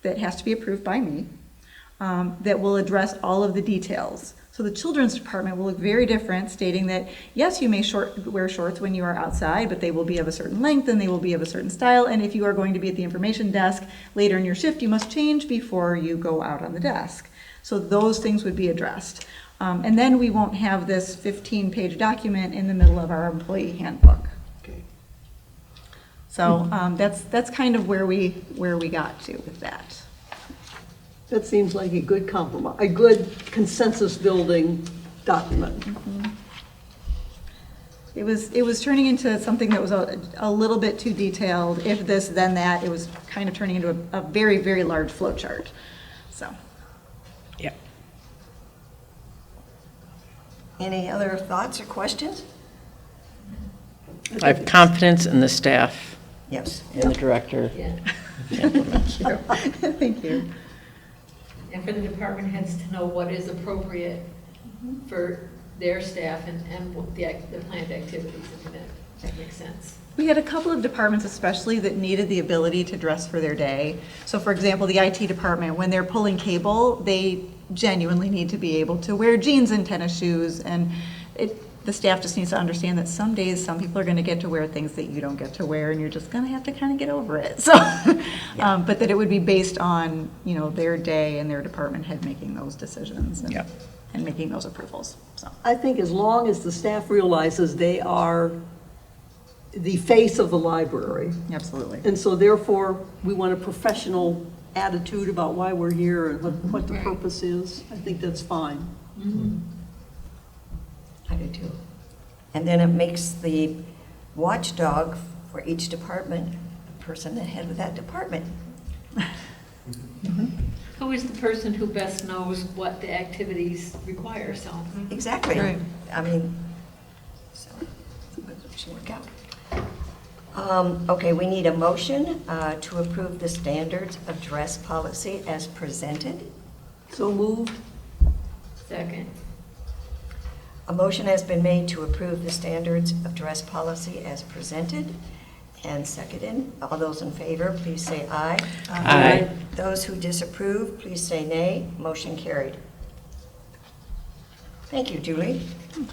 that has to be approved by me that will address all of the details. So the children's department will look very different, stating that, yes, you may wear shorts when you are outside, but they will be of a certain length and they will be of a certain style. And if you are going to be at the information desk later in your shift, you must change before you go out on the desk. So those things would be addressed. And then we won't have this 15-page document in the middle of our employee handbook. Okay. So that's kind of where we got to with that. That seems like a good compromise, a good consensus-building document. It was turning into something that was a little bit too detailed. If this, then that. It was kind of turning into a very, very large flow chart. So. Yeah. Any other thoughts or questions? I have confidence in the staff Yes. and the director. Yeah. Thank you. And for the department heads to know what is appropriate for their staff and what the planned activities, if that makes sense. We had a couple of departments especially that needed the ability to dress for their day. So for example, the IT department, when they're pulling cable, they genuinely need to be able to wear jeans and tennis shoes. And the staff just needs to understand that some days, some people are going to get to wear things that you don't get to wear, and you're just going to have to kind of get over it. So, but that it would be based on, their day and their department head making those decisions and making those approvals. So I think as long as the staff realizes they are the face of the library. Absolutely. And so therefore, we want a professional attitude about why we're here and what the purpose is. I think that's fine. I do too. And then it makes the watchdog for each department, the person ahead of that department. Who is the person who best knows what the activities require, so. Exactly. Right. I mean, so it should work out. Okay, we need a motion to approve the standards of dress policy as presented. So moved. Second. A motion has been made to approve the standards of dress policy as presented and seconded. All those in favor, please say aye. Aye. Those who disapprove, please say nay. Motion carried. Thank you, Julie.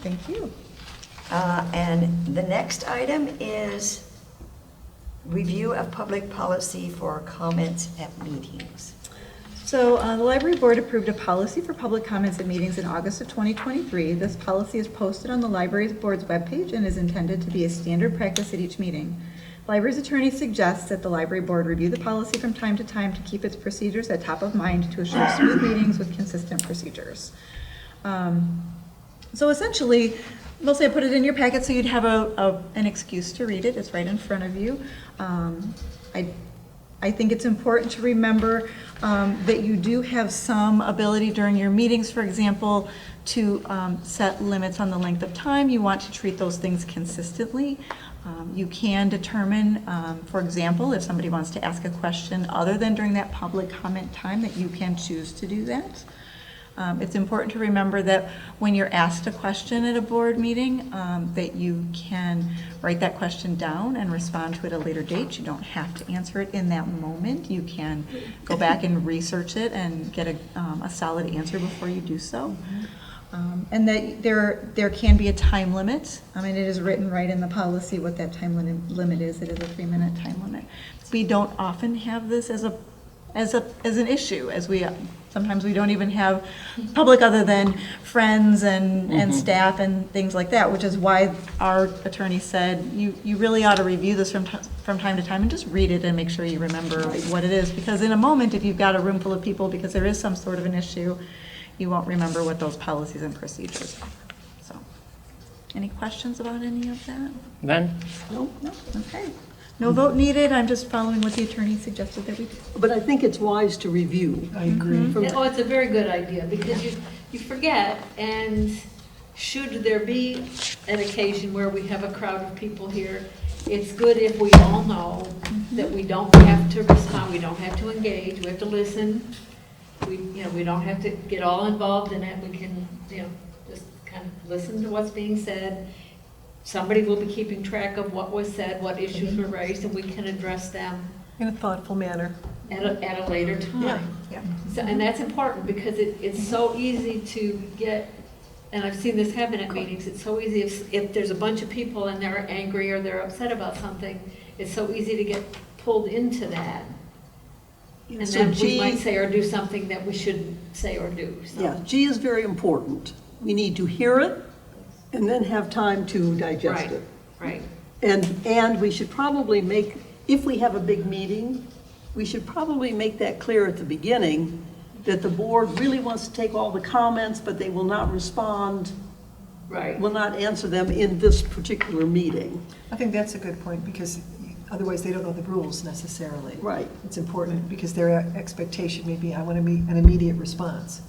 Thank you. And the next item is review of public policy for comments at meetings. So the library board approved a policy for public comments at meetings in August of 2023. This policy is posted on the library board's webpage and is intended to be a standard practice at each meeting. The library's attorney suggests that the library board review the policy from time to time to keep its procedures at top of mind to assure smooth meetings with consistent procedures. So essentially, mostly I put it in your packet so you'd have an excuse to read it. It's right in front of you. I think it's important to remember that you do have some ability during your meetings, for example, to set limits on the length of time. You want to treat those things consistently. You can determine, for example, if somebody wants to ask a question other than during that public comment time, that you can choose to do that. It's important to remember that when you're asked a question at a board meeting, that you can write that question down and respond to it at a later date. You don't have to answer it in that moment. You can go back and research it and get a solid answer before you do so. And that there can be a time limit. I mean, it is written right in the policy what that time limit is. It is a 3-minute time limit. We don't often have this as an issue, as sometimes we don't even have public other than friends and staff and things like that, which is why our attorney said you really ought to review this from time to time and just read it and make sure you remember what it is. Because in a moment, if you've got a room full of people, because there is some sort of an issue, you won't remember what those policies and procedures are. So, any questions about any of that? None? No? Okay. No vote needed. I'm just following what the attorney suggested that we do. But I think it's wise to review. I agree. Oh, it's a very good idea, because you forget, and should there be an occasion where we have a crowd of people here, it's good if we all know that we don't have to respond, we don't have to engage, we have to listen. We don't have to get all involved in it. We can, just kind of listen to what's being said. Somebody will be keeping track of what was said, what issues were raised, and we can address them In a thoughtful manner. at a later time. Yeah. So, and that's important, because it's so easy to get, and I've seen this happen at meetings, it's so easy if there's a bunch of people and they're angry or they're upset about something, it's so easy to get pulled into that. And So then we G- might say or do something that we shouldn't say or do. So. Yeah, G is very important. We need to hear it and then have time to digest Right, it. right. And we should probably make, if we have a big meeting, we should probably make that clear at the beginning, that the board really wants to take all the comments, but they will not respond, Right. will not answer them in this particular meeting. I think that's a good point, because otherwise they don't know the rules necessarily. Right. It's important, because their expectation may be, I want to meet an immediate response.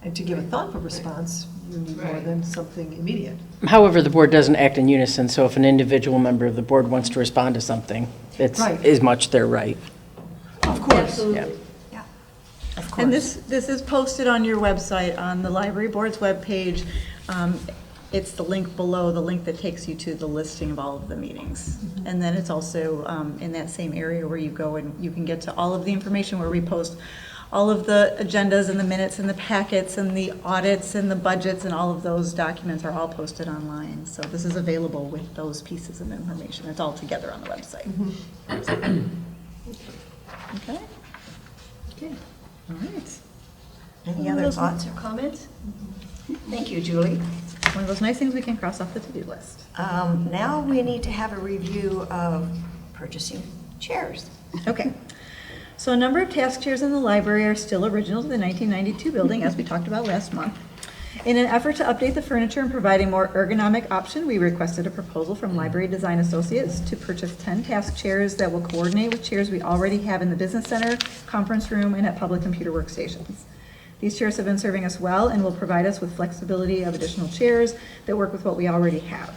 And to give a thoughtful response, you need more Right. than something immediate. However, the board doesn't act in unison, so if an individual member of the board wants to respond to something, it's Right. as much their right. Of course. Absolutely. Yeah. Of course. And this is posted on your website, on the library board's webpage. It's the link below, the link that takes you to the listing of all of the meetings. And then it's also in that same area where you go and you can get to all of the information where we post all of the agendas and the minutes and the packets and the audits and the budgets, and all of those documents are all posted online. So this is available with those pieces of information. It's all together on the website. Okay? Okay. All right. Any other thoughts or comments? Thank you, Julie. One of those nice things we can cross off the to-do list. Now we need to have a review of purchasing chairs. Okay. So a number of task chairs in the library are still original to the 1992 building, as we talked about last month. In an effort to update the furniture and provide a more ergonomic option, we requested a proposal from Library Design Associates to purchase 10 task chairs that will coordinate with chairs we already have in the business center, conference room, and at public computer workstations. These chairs have been serving us well and will provide us with flexibility of additional chairs that work with what we already have.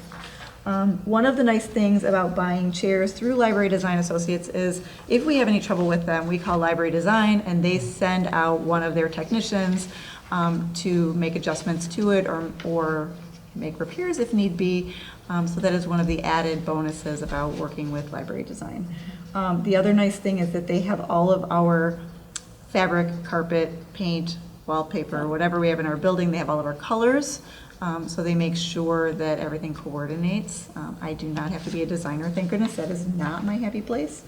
One of the nice things about buying chairs through Library Design Associates is if we have any trouble with them, we call Library Design and they send out one of their technicians to make adjustments to it or make repairs if need be. So that is one of the added bonuses about working with Library Design. The other nice thing is that they have all of our fabric, carpet, paint, wallpaper, whatever we have in our building, they have all of our colors. So they make sure that everything coordinates. I do not have to be a designer, thank goodness. That is not my happy place.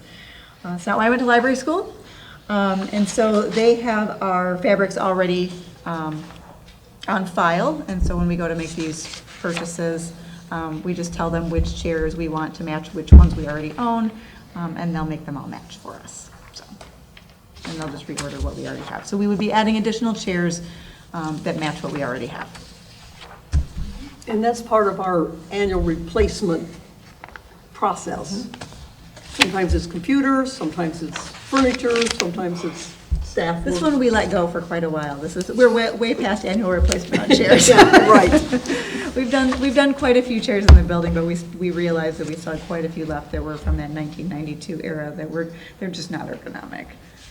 It's not why I went to library school. And so they have our fabrics already on file. And so when we go to make these purchases, we just tell them which chairs we want to match which ones we already own, and they'll make them all match for us. So, and they'll just reorder what we already have. So we would be adding additional chairs that match what we already have. And that's part of our annual replacement process. Sometimes it's computers, sometimes it's furniture, sometimes it's staff. This one we let go for quite a while. We're way past annual replacement on chairs. Yeah, right. We've done quite a few chairs in the building, but we realized that we still had quite a few left that were from that 1992 era they're just not ergonomic.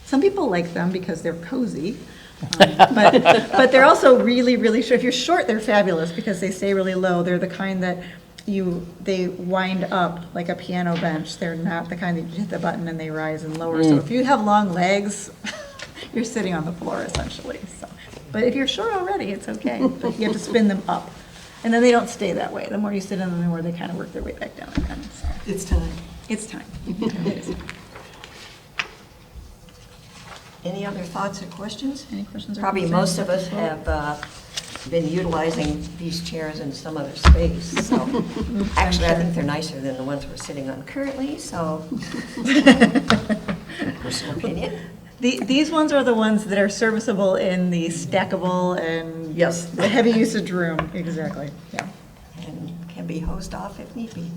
Some people like them because they're cozy. But they're also really, really short. If you're short, they're fabulous because they stay really low. They're the kind that they wind up like a piano bench. They're not the kind that you hit the button and they rise and lower. So if you have long legs, you're sitting on the floor essentially. So, but if you're short already, it's okay. But you have to spin them up. And then they don't stay that way. The more you sit in them, the more they kind of work their way back down again. So. It's time. It's time. It is. Any other thoughts or questions? Any questions or Probably concerns most of about us this vote? have been utilizing these chairs in some other space, so. Actually, I think they're nicer than the ones we're sitting on currently, so. Personal opinion. These ones are the ones that are serviceable in the stackable and, yes, the heavy usage room, exactly, yeah. And can be hosed off if need be.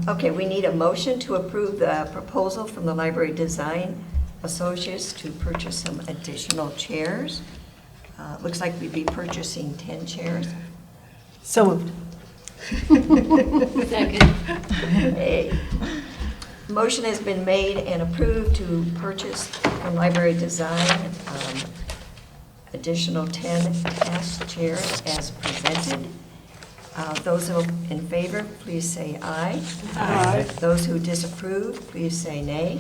Okay, we need a motion to approve the proposal from the Library Design Associates to purchase some additional chairs. Looks like we'd be purchasing 10 chairs. So moved. Second. Okay. Motion has been made and approved to purchase from Library Design additional 10 task chairs as presented. Those in favor, please say aye. Aye. Those who disapprove, please say nay.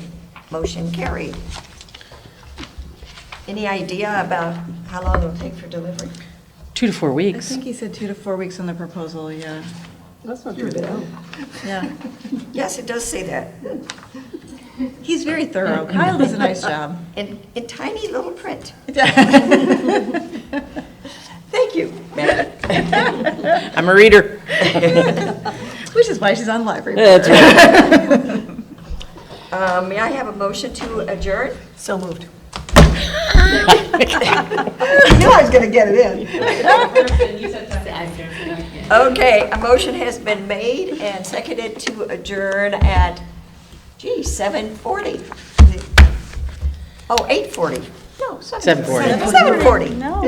Motion carried. Any idea about how long it'll take for delivery? 2 to 4 I weeks. think he said 2 to 4 weeks in the proposal, yeah. That's not too bad. Yeah. Yes, it does say that. He's very thorough. Kyle does a nice job. In tiny little print. Thank you, Maggie. I'm a reader. Which is why she's on library. That's right. May I have a motion to adjourn? So moved. I knew I was going to get it in. You said second. Okay, a motion has been made and seconded to adjourn at, 7:40. Oh, 8:40. No, 7:40. 7:40. 7:40. No.